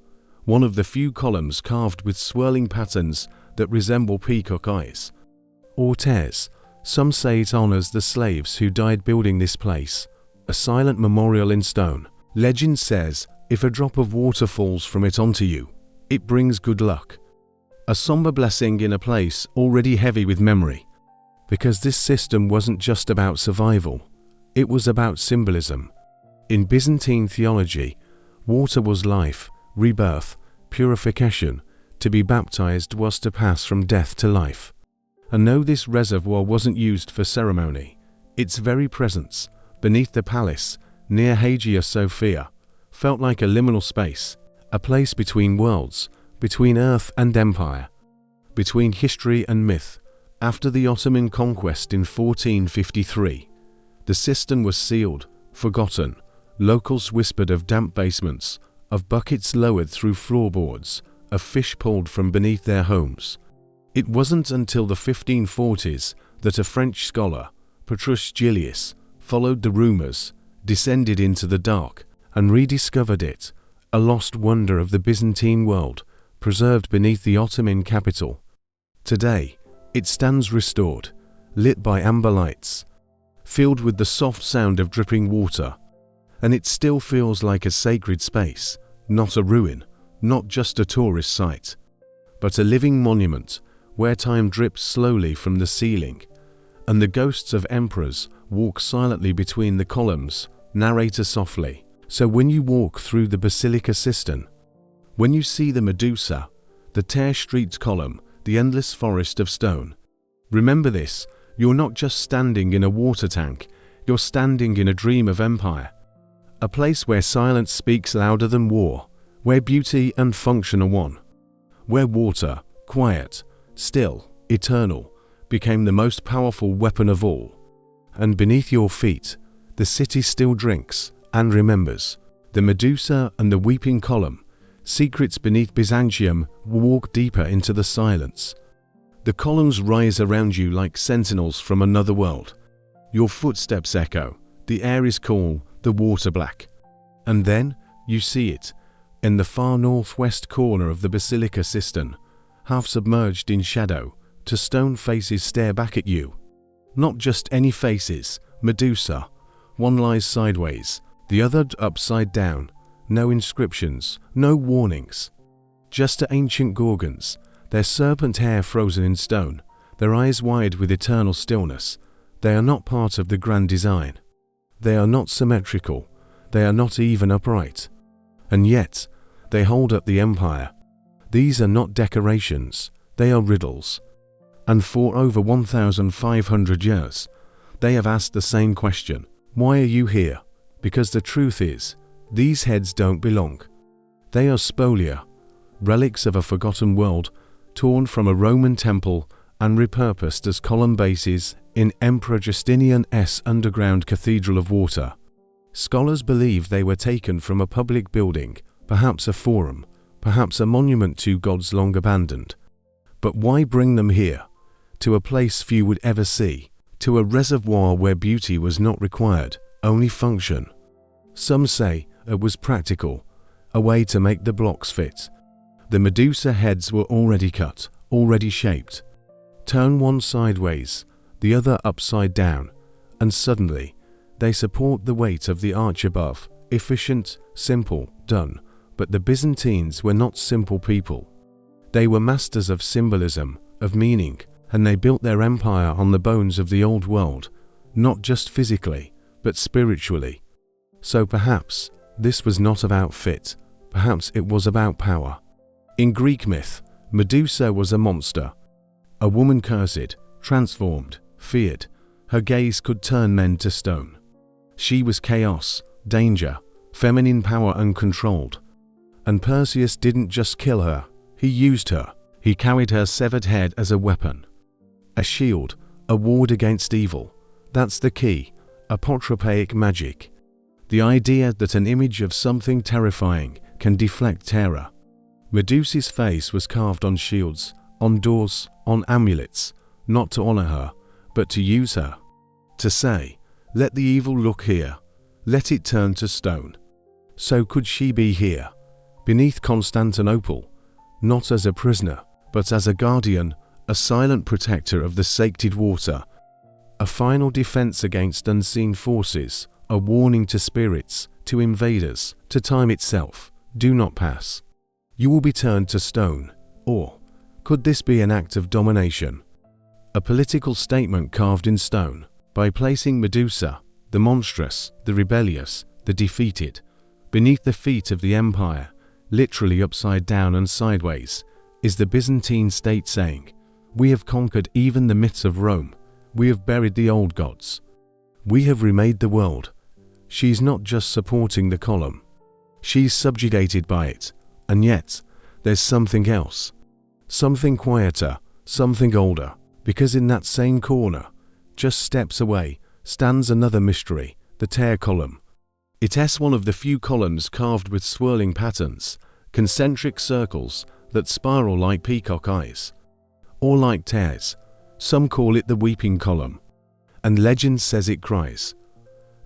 one of the few columns carved with swirling patterns that resemble peacock eyes. Or tears. Some say it honors the slaves who died building this place, a silent memorial in stone. Legend says, if a drop of water falls from it onto you, it brings good luck. A somber blessing in a place already heavy with memory. Because this system wasn't just about survival, it was about symbolism. In Byzantine theology, water was life, rebirth, purification. To be baptized was to pass from death to life. And no, this reservoir wasn't used for ceremony. Its very presence, beneath the palace, near Hagia Sophia, felt like a liminal space, a place between worlds, between earth and empire, between history and myth. After the Ottoman conquest in 1453, the system was sealed, forgotten. Locals whispered of damp basements, of buckets lowered through floorboards, of fish pulled from beneath their homes. It wasn't until the 1540s that a French scholar, Petrus Gillius, followed the rumors, descended into the dark, and rediscovered it, a lost wonder of the Byzantine world, preserved beneath the Ottoman capital. Today, it stands restored, lit by amber lights, filled with the soft sound of dripping water, and it still feels like a sacred space, not a ruin, not just a tourist site, but a living monument where time drips slowly from the ceiling, and the ghosts of emperors walk silently between the columns, narrator softly. So when you walk through the Basilica Cistern, when you see the Medusa, the Tear Street column, the endless forest of stone, Remember this, you're not just standing in a water tank, you're standing in a dream of empire. A place where silence speaks louder than war, where beauty and function are one. Where water, quiet, still, eternal, became the most powerful weapon of all. And beneath your feet, the city still drinks and remembers. The Medusa and the weeping column, secrets beneath Byzantium, walk deeper into the silence. The columns rise around you like sentinels from another world. Your footsteps echo, the air is cool, the water black. And then, you see it, in the far northwest corner of the Basilica cistern, half submerged in shadow, two stone faces stare back at you. Not just any faces, Medusa. One lies sideways, the other upside down. No inscriptions, no warnings. Just ancient gorgons, their serpent hair frozen in stone, their eyes wide with eternal stillness. They are not part of the grand design. They are not symmetrical. They are not even upright. And yet, they hold up the empire. These are not decorations, they are riddles. And for over 1,500 years, they have asked the same question. Why are you here? Because the truth is, these heads don't belong. They are spolia, relics of a forgotten world, torn from a Roman temple and repurposed as column bases in Emperor Justinian's underground cathedral of water. Scholars believe they were taken from a public building, perhaps a forum, perhaps a monument to gods long abandoned. But why bring them here? To a place few would ever see, to a reservoir where beauty was not required, only function. Some say it was practical, a way to make the blocks fit. The Medusa heads were already cut, already shaped. Turn one sideways, the other upside down, and suddenly, they support the weight of the arch above. Efficient, simple, done. But the Byzantines were not simple people. They were masters of symbolism, of meaning, and they built their empire on the bones of the old world, not just physically, but spiritually. So perhaps this was not about fit, perhaps it was about power. In Greek myth, Medusa was a monster, a woman cursed, transformed, feared. Her gaze could turn men to stone. She was chaos, danger, feminine power uncontrolled. And Perseus didn't just kill her, he used her. He carried her severed head as a weapon. A shield, a ward against evil. That's the key, apotropaic magic. The idea that an image of something terrifying can deflect terror. Medusa's face was carved on shields, on doors, on amulets, not to honor her, but to use her. To say, let the evil look here, let it turn to stone. So could she be here, beneath Constantinople, not as a prisoner, but as a guardian, a silent protector of the sacred water, a final defense against unseen forces, a warning to spirits, to invaders, to time itself. Do not pass. You will be turned to stone. Or, could this be an act of domination? A political statement carved in stone, by placing Medusa, the monstrous, the rebellious, the defeated, beneath the feet of the empire, literally upside down and sideways, is the Byzantine state saying, we have conquered even the myths of Rome, we have buried the old gods, we have remade the world. She's not just supporting the column, she's subjugated by it, and yet, there's something else, something quieter, something older, because in that same corner, just steps away, stands another mystery, the tear column. It's one of the few columns carved with swirling patterns, concentric circles that spiral like peacock eyes, or like tears. Some call it the weeping column, and legend says it cries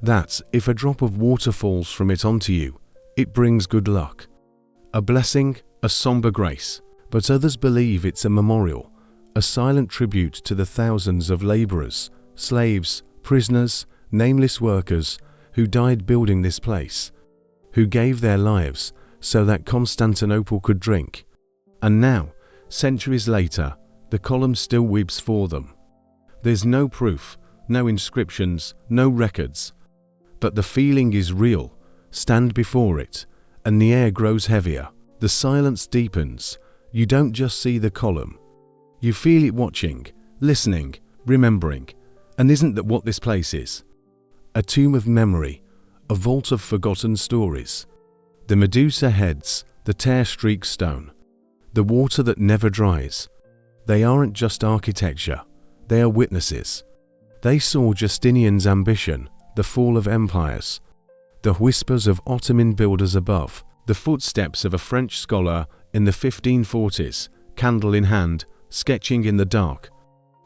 that if a drop of water falls from it onto you, it brings good luck, a blessing, a somber grace. But others believe it's a memorial, a silent tribute to the thousands of laborers, slaves, prisoners, nameless workers who died building this place, who gave their lives so that Constantinople could drink. And now, centuries later, the column still weeps for them. There's no proof, no inscriptions, no records, but the feeling is real. Stand before it, and the air grows heavier, the silence deepens. You don't just see the column, you feel it watching, listening, remembering. And isn't that what this place is? A tomb of memory, a vault of forgotten stories. The Medusa heads, the tear-streaked stone, the water that never dries. They aren't just architecture, they are witnesses. They saw Justinian's ambition, the fall of empires, the whispers of Ottoman builders above, the footsteps of a French scholar in the 1540s, candle in hand, sketching in the dark.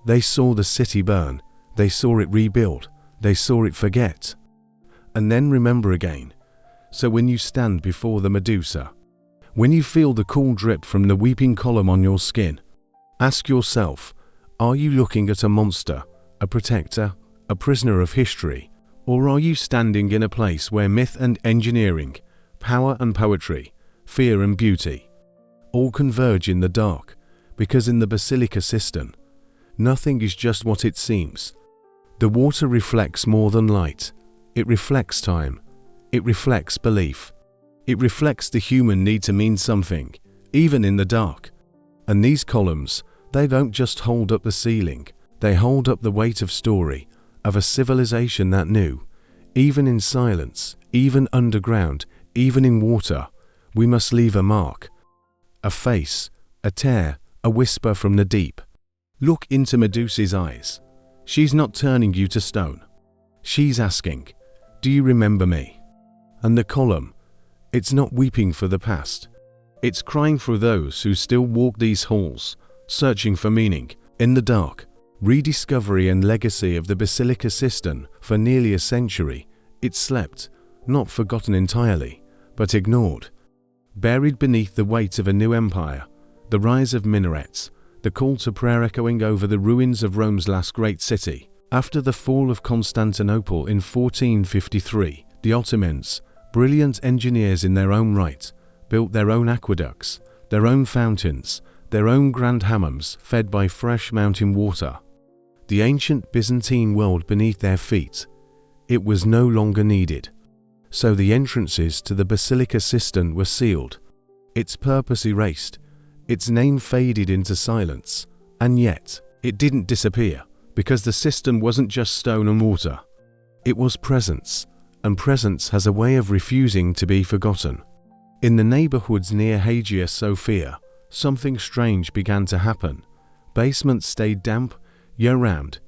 They saw the city burn, they saw it rebuild, they saw it forget, and then remember again. So when you stand before the Medusa, when you feel the cool drip from the weeping column on your skin, ask yourself, are you looking at a monster, a protector, a prisoner of history, or are you standing in a place where myth and engineering, power and poetry, fear and beauty, all converge in the dark? Because in the Basilica Sistine, nothing is just what it seems. The water reflects more than light. It reflects time. It reflects belief. It reflects the human need to mean something, even in the dark. And these columns, they don't just hold up the ceiling, they hold up the weight of story, of a civilization that knew, even in silence, even underground, even in water, we must leave a mark. A face, a tear, a whisper from the deep. Look into Medusa's eyes. She's not turning you to stone. She's asking, do you remember me? And the column, it's not weeping for the past. It's crying for those who still walk these halls, searching for meaning, in the dark. Rediscovery and legacy of the Basilica Sistine for nearly a century. It slept, not forgotten entirely, but ignored. Buried beneath the weight of a new empire, the rise of minarets, the call to prayer echoing over the ruins of Rome's last great city. After the fall of Constantinople in 1453, the Ottomans, brilliant engineers in their own right, built their own aqueducts, their own fountains, their own grand hammams fed by fresh mountain water. The ancient Byzantine world beneath their feet, it was no longer needed. So the entrances to the Basilica Sistine were sealed, its purpose erased, its name faded into silence, and yet it didn't disappear, because the Sistine wasn't just stone and water. It was presence, and presence has a way of refusing to be forgotten. In the neighborhoods near Hagia Sophia, something strange began to happen. Basements stayed damp year-round.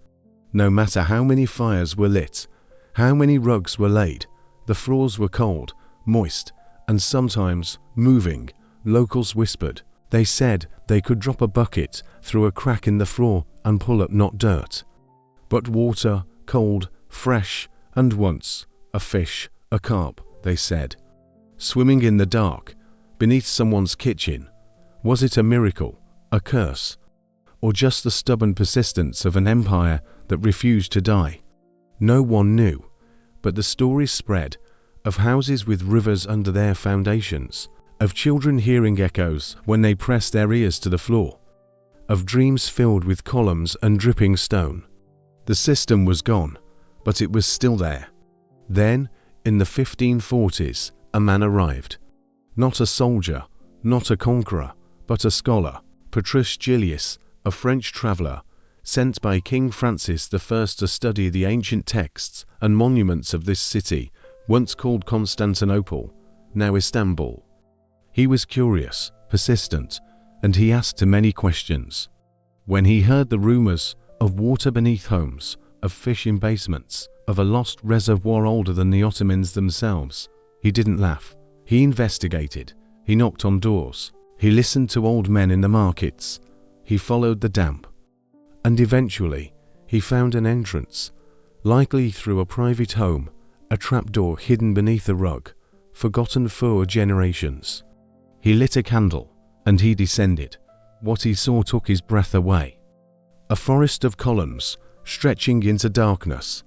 No matter how many fires were lit, how many rugs were laid, the floors were cold, moist, and sometimes moving. Locals whispered. They said they could drop a bucket through a crack in the floor and pull up not dirt, but water, cold, fresh, and once, a fish, a carp, they said, swimming in the dark, beneath someone's kitchen. Was it a miracle, a curse, or just the stubborn persistence of an empire that refused to die? No one knew, but the stories spread, of houses with rivers under their foundations, of children hearing echoes when they pressed their ears to the floor, of dreams filled with columns and dripping stone. The system was gone, but it was still there. Then, in the 1540s, a man arrived. Not a soldier, not a conqueror, but a scholar, Patrice Gillius, a French traveller, sent by King Francis I to study the ancient texts and monuments of this city, once called Constantinople, now Istanbul. He was curious, persistent, and he asked many questions. When he heard the rumors of water beneath homes, of fish in basements, of a lost reservoir older than the Ottomans themselves, he didn't laugh. He investigated. He knocked on doors. He listened to old men in the markets. He followed the damp. And eventually, he found an entrance, likely through a private home, a trapdoor hidden beneath a rug, forgotten for generations. He lit a candle, and he descended. What he saw took his breath away. A forest of columns, stretching into darkness.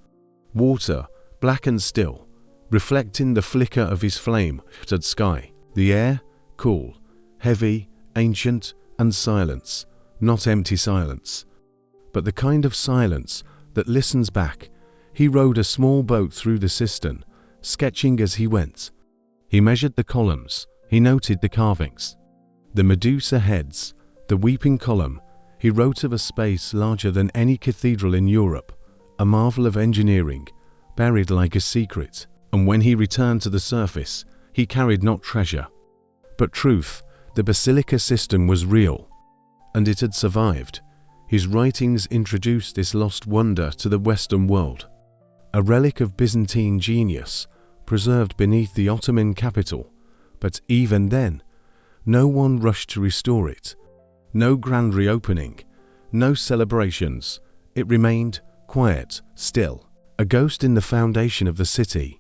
Water, black and still, reflecting the flicker of his flame-shuttered sky. The air, cool, heavy, ancient, and silence. Not empty silence, but the kind of silence that listens back. He rowed a small boat through the Sistine, sketching as he went. He measured the columns. He noted the carvings. The Medusa heads, the weeping column. He wrote of a space larger than any cathedral in Europe, a marvel of engineering, buried like a secret, and when he returned to the surface, he carried not treasure, but truth. The basilica system was real, and it had survived. His writings introduced this lost wonder to the Western world, a relic of Byzantine genius, preserved beneath the Ottoman capital. But even then, no one rushed to restore it. No grand reopening, no celebrations. It remained quiet, still, a ghost in the foundation of the city.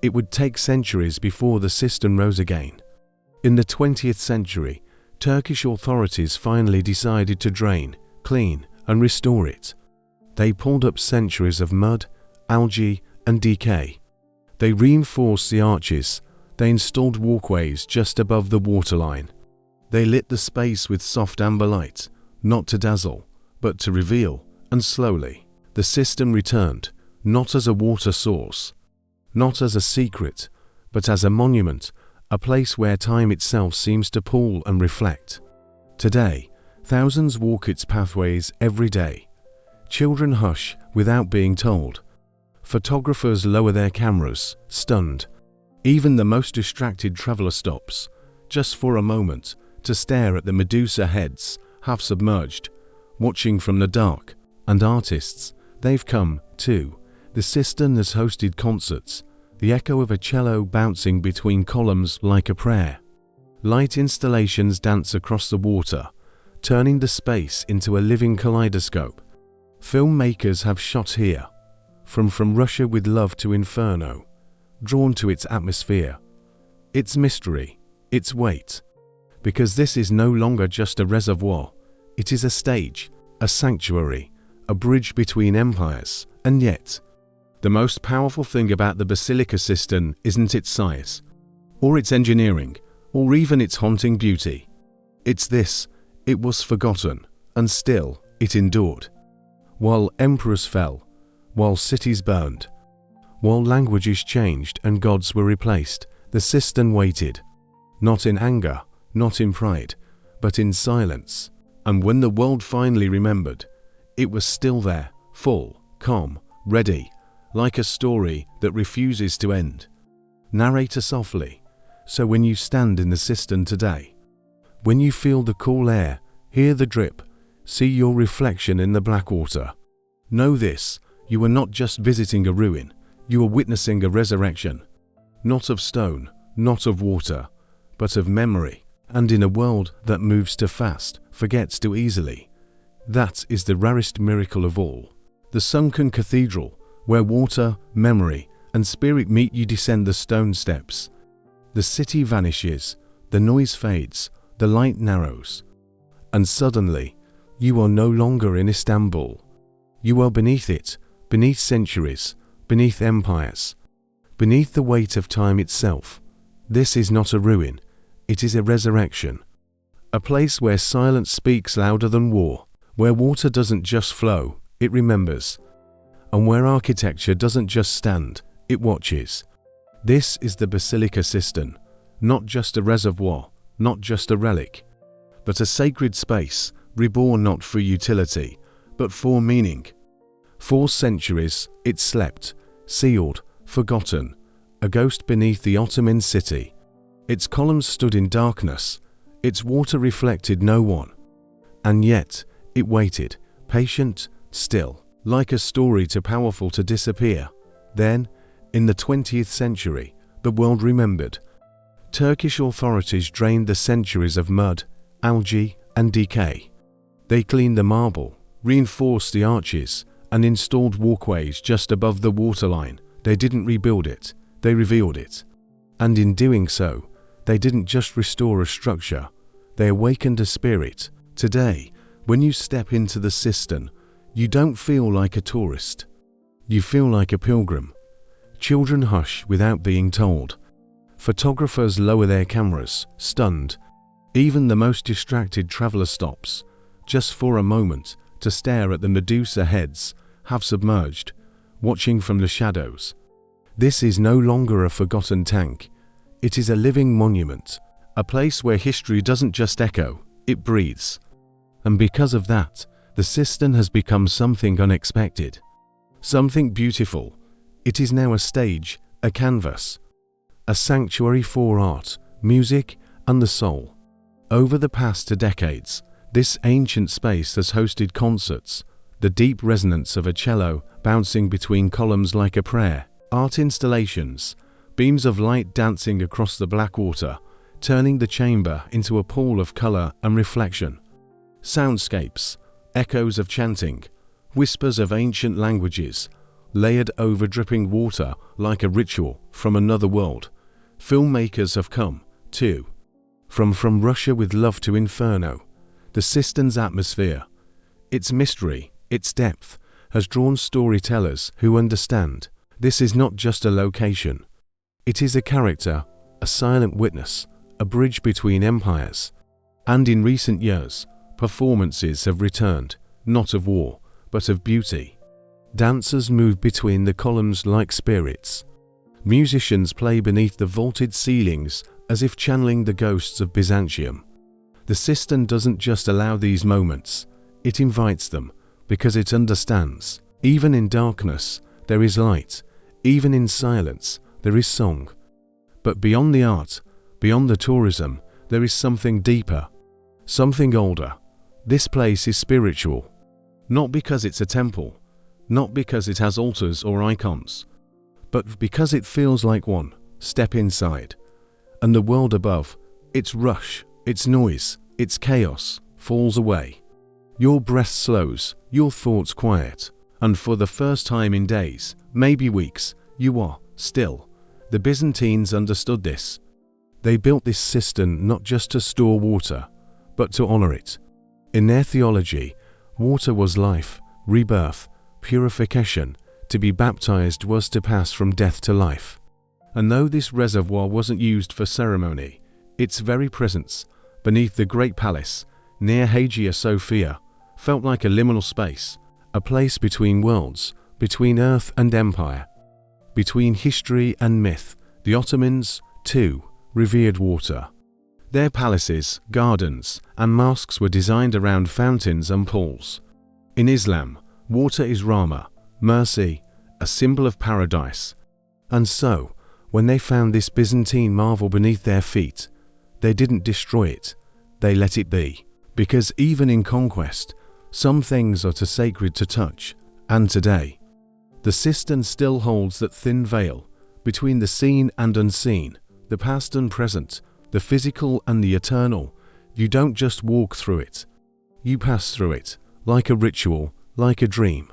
It would take centuries before the system rose again. In the 20th century, Turkish authorities finally decided to drain, clean, and restore it. They pulled up centuries of mud, algae, and decay. They reinforced the arches. They installed walkways just above the waterline. They lit the space with soft amber light, not to dazzle, but to reveal, and slowly, the system returned, not as a water source, not as a secret, but as a monument, a place where time itself seems to pool and reflect. Today, thousands walk its pathways every day. Children hush without being told. Photographers lower their cameras, stunned. Even the most distracted traveler stops, just for a moment, to stare at the Medusa heads, half submerged, watching from the dark. And artists, they've come, too. The cistern has hosted concerts, the echo of a cello bouncing between columns like a prayer. Light installations dance across the water, turning the space into a living kaleidoscope. Filmmakers have shot here, from Russia with love to Inferno, drawn to its atmosphere, its mystery, its weight. Because this is no longer just a reservoir, it is a stage, a sanctuary, a bridge between empires. And yet, the most powerful thing about the basilica system isn't its size, or its engineering, or even its haunting beauty. It's this: it was forgotten, and still it endured. While emperors fell, while cities burned, while languages changed and gods were replaced, the system waited, not in anger, not in pride, but in silence. And when the world finally remembered, it was still there, full, calm, ready, like a story that refuses to end. Narrator softly, so when you stand in the cistern today, when you feel the cool air, hear the drip, see your reflection in the black water, know this: you are not just visiting a ruin, you are witnessing a resurrection, not of stone, not of water, but of memory. And in a world that moves too fast, forgets too easily, that is the rarest miracle of all. The sunken cathedral, where water, memory, and spirit meet. You descend the stone steps. The city vanishes, the noise fades, the light narrows, and suddenly, you are no longer in Istanbul. You are beneath it, beneath centuries, beneath empires, beneath the weight of time itself. This is not a ruin, it is a resurrection. A place where silence speaks louder than war, where water doesn't just flow, it remembers, and where architecture doesn't just stand, it watches. This is the basilica system, not just a reservoir, not just a relic, but a sacred space, reborn not for utility, but for meaning. For centuries, it slept, sealed, forgotten, a ghost beneath the Ottoman city. Its columns stood in darkness, its water reflected no one. And yet, it waited, patient, still, like a story too powerful to disappear. Then, in the 20th century, the world remembered. Turkish authorities drained the centuries of mud, algae, and decay. They cleaned the marble, reinforced the arches, and installed walkways just above the waterline. They didn't rebuild it, they revealed it. And in doing so, they didn't just restore a structure, they awakened a spirit. Today, when you step into the cistern, you don't feel like a tourist. You feel like a pilgrim. Children hush without being told. Photographers lower their cameras, stunned. Even the most distracted traveler stops, just for a moment, to stare at the Medusa heads, half submerged, watching from the shadows. This is no longer a forgotten tank. It is a living monument, a place where history doesn't just echo, it breathes. And because of that, the cistern has become something unexpected, something beautiful. It is now a stage, a canvas, a sanctuary for art, music, and the soul. Over the past 2 decades, this ancient space has hosted concerts, the deep resonance of a cello bouncing between columns like a prayer, art installations, beams of light dancing across the black water, turning the chamber into a pool of color and reflection, soundscapes, echoes of chanting, whispers of ancient languages, layered over dripping water like a ritual from another world. Filmmakers have come, too. From Russia with Love to Inferno, the cistern's atmosphere, its mystery, its depth, has drawn storytellers who understand. This is not just a location. It is a character, a silent witness, a bridge between empires. And in recent years, performances have returned, not of war, but of beauty. Dancers move between the columns like spirits. Musicians play beneath the vaulted ceilings as if channeling the ghosts of Byzantium. The cistern doesn't just allow these moments, it invites them, because it understands. Even in darkness, there is light. Even in silence, there is song. But beyond the art, beyond the tourism, there is something deeper, something older. This place is spiritual. Not because it's a temple, not because it has altars or icons, but because it feels like one. Step inside, and the world above, its rush, its noise, its chaos, falls away. Your breath slows, your thoughts quiet, and for the first time in days, maybe weeks, you are still. The Byzantines understood this. They built this cistern not just to store water, but to honor it. In their theology, water was life, rebirth, purification. To be baptized was to pass from death to life. And though this reservoir wasn't used for ceremony, its very presence, beneath the Great Palace, near Hagia Sophia, felt like a liminal space, a place between worlds, between earth and empire, between history and myth. The Ottomans, too, revered water. Their palaces, gardens, and mosques were designed around fountains and pools. In Islam, water is Rama, mercy, a symbol of paradise. And so, when they found this Byzantine marvel beneath their feet, they didn't destroy it, they let it be. Because even in conquest, some things are too sacred to touch, and today, the cistern still holds that thin veil between the seen and unseen, the past and present, the physical and the eternal. You don't just walk through it, you pass through it, like a ritual, like a dream.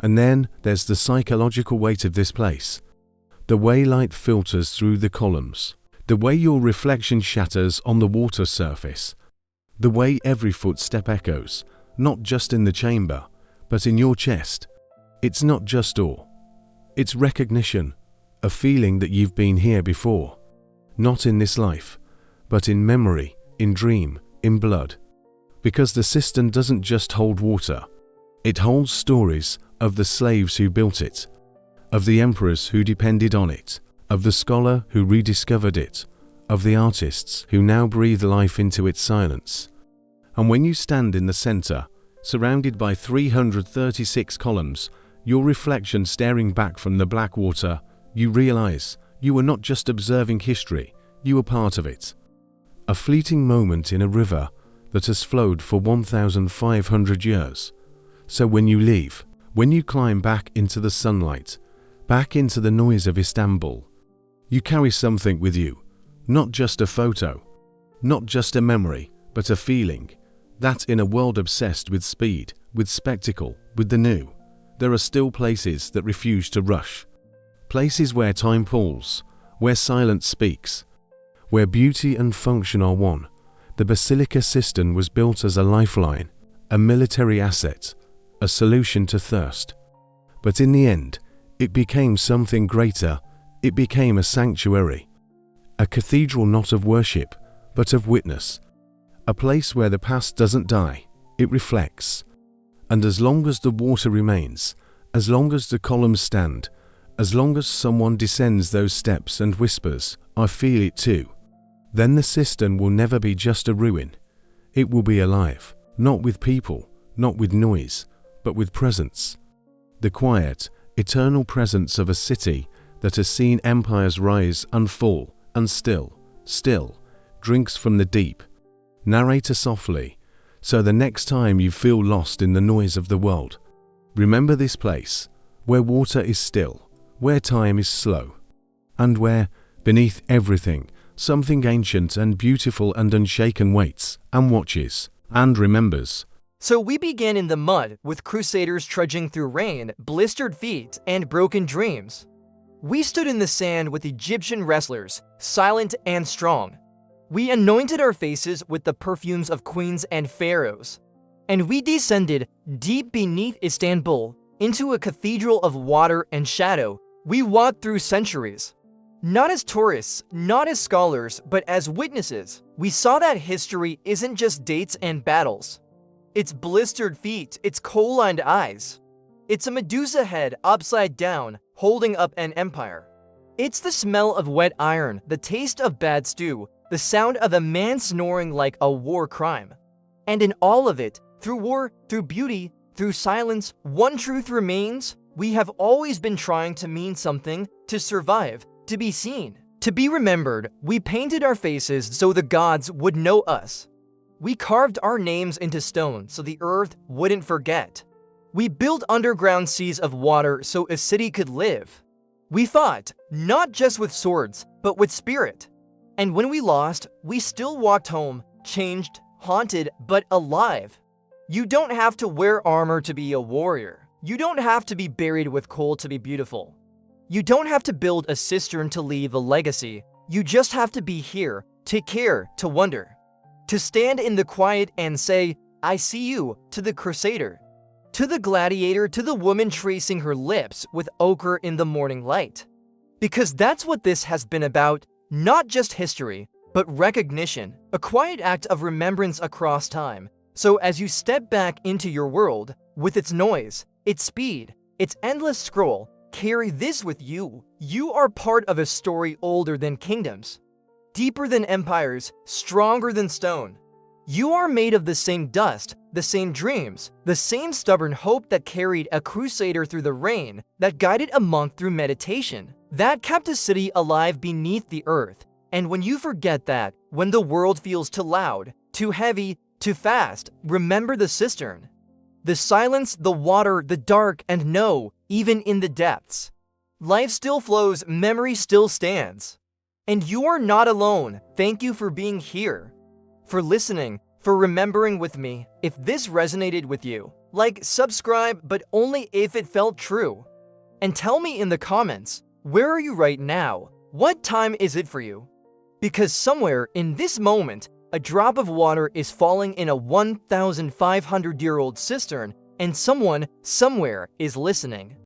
And then there's the psychological weight of this place. The way light filters through the columns, the way your reflection shatters on the water surface, the way every footstep echoes, not just in the chamber, but in your chest. It's not just awe, it's recognition, a feeling that you've been here before. Not in this life, but in memory, in dream, in blood. Because the cistern doesn't just hold water, it holds stories of the slaves who built it, of the emperors who depended on it, of the scholar who rediscovered it, of the artists who now breathe life into its silence. And when you stand in the center, surrounded by 336 columns, your reflection staring back from the black water, you realize you were not just observing history, you were part of it. A fleeting moment in a river that has flowed for 1,500 years. So when you leave, when you climb back into the sunlight, back into the noise of Istanbul, you carry something with you. Not just a photo, not just a memory, but a feeling that in a world obsessed with speed, with spectacle, with the new, there are still places that refuse to rush. Places where time pulls, where silence speaks, where beauty and function are one. The Basilica cistern was built as a lifeline, a military asset, a solution to thirst. But in the end, it became something greater. It became a sanctuary, a cathedral not of worship, but of witness, a place where the past doesn't die, it reflects. And as long as the water remains, as long as the columns stand, as long as someone descends those steps and whispers, "I feel it too," then the cistern will never be just a ruin. It will be alive, Not with people, not with noise, but with presence. The quiet, eternal presence of a city that has seen empires rise and fall, and still, drinks from the deep. Narrator softly, so the next time you feel lost in the noise of the world, remember this place, where water is still, where time is slow, and where, beneath everything, something ancient and beautiful and unshaken waits, and watches, and remembers. So we began in the mud, with Crusaders trudging through rain, blistered feet, and broken dreams. We stood in the sand with Egyptian wrestlers, silent and strong. We anointed our faces with the perfumes of queens and pharaohs. And we descended deep beneath Istanbul, into a cathedral of water and shadow. We walked through centuries. Not as tourists, not as scholars, but as witnesses. We saw that history isn't just dates and battles. It's blistered feet, it's coal-lined eyes. It's a Medusa head upside down, holding up an empire. It's the smell of wet iron, the taste of bad stew, the sound of a man snoring like a war crime. And in all of it, through war, through beauty, through silence, one truth remains: we have always been trying to mean something, to survive, to be seen, to be remembered. We painted our faces so the gods would know us. We carved our names into stone so the earth wouldn't forget. We built underground seas of water so a city could live. We fought, not just with swords, but with spirit. And when we lost, we still walked home, changed, haunted, but alive. You don't have to wear armor to be a warrior. You don't have to be buried with coal to be beautiful. You don't have to build a cistern to leave a legacy. You just have to be here, to care, to wonder. To stand in the quiet and say, "I see you," to the Crusader. To the gladiator, to the woman tracing her lips with ochre in the morning light. Because that's what this has been about, not just history, but recognition, a quiet act of remembrance across time. So as you step back into your world, with its noise, its speed, its endless scroll, carry this with you. You are part of a story older than kingdoms, deeper than empires, stronger than stone. You are made of the same dust, the same dreams, the same stubborn hope that carried a crusader through the rain, that guided a monk through meditation, that kept a city alive beneath the earth. And when you forget that, when the world feels too loud, too heavy, too fast, remember the cistern. The silence, the water, the dark, and know, even in the depths, life still flows, memory still stands. And you are not alone. Thank you for being here, for listening, for remembering with me. If this resonated with you, like, subscribe, but only if it felt true. And tell me in the comments, where are you right now? What time is it for you? Because somewhere in this moment, a drop of water is falling in a 1,500-year-old cistern, and someone, somewhere, is listening.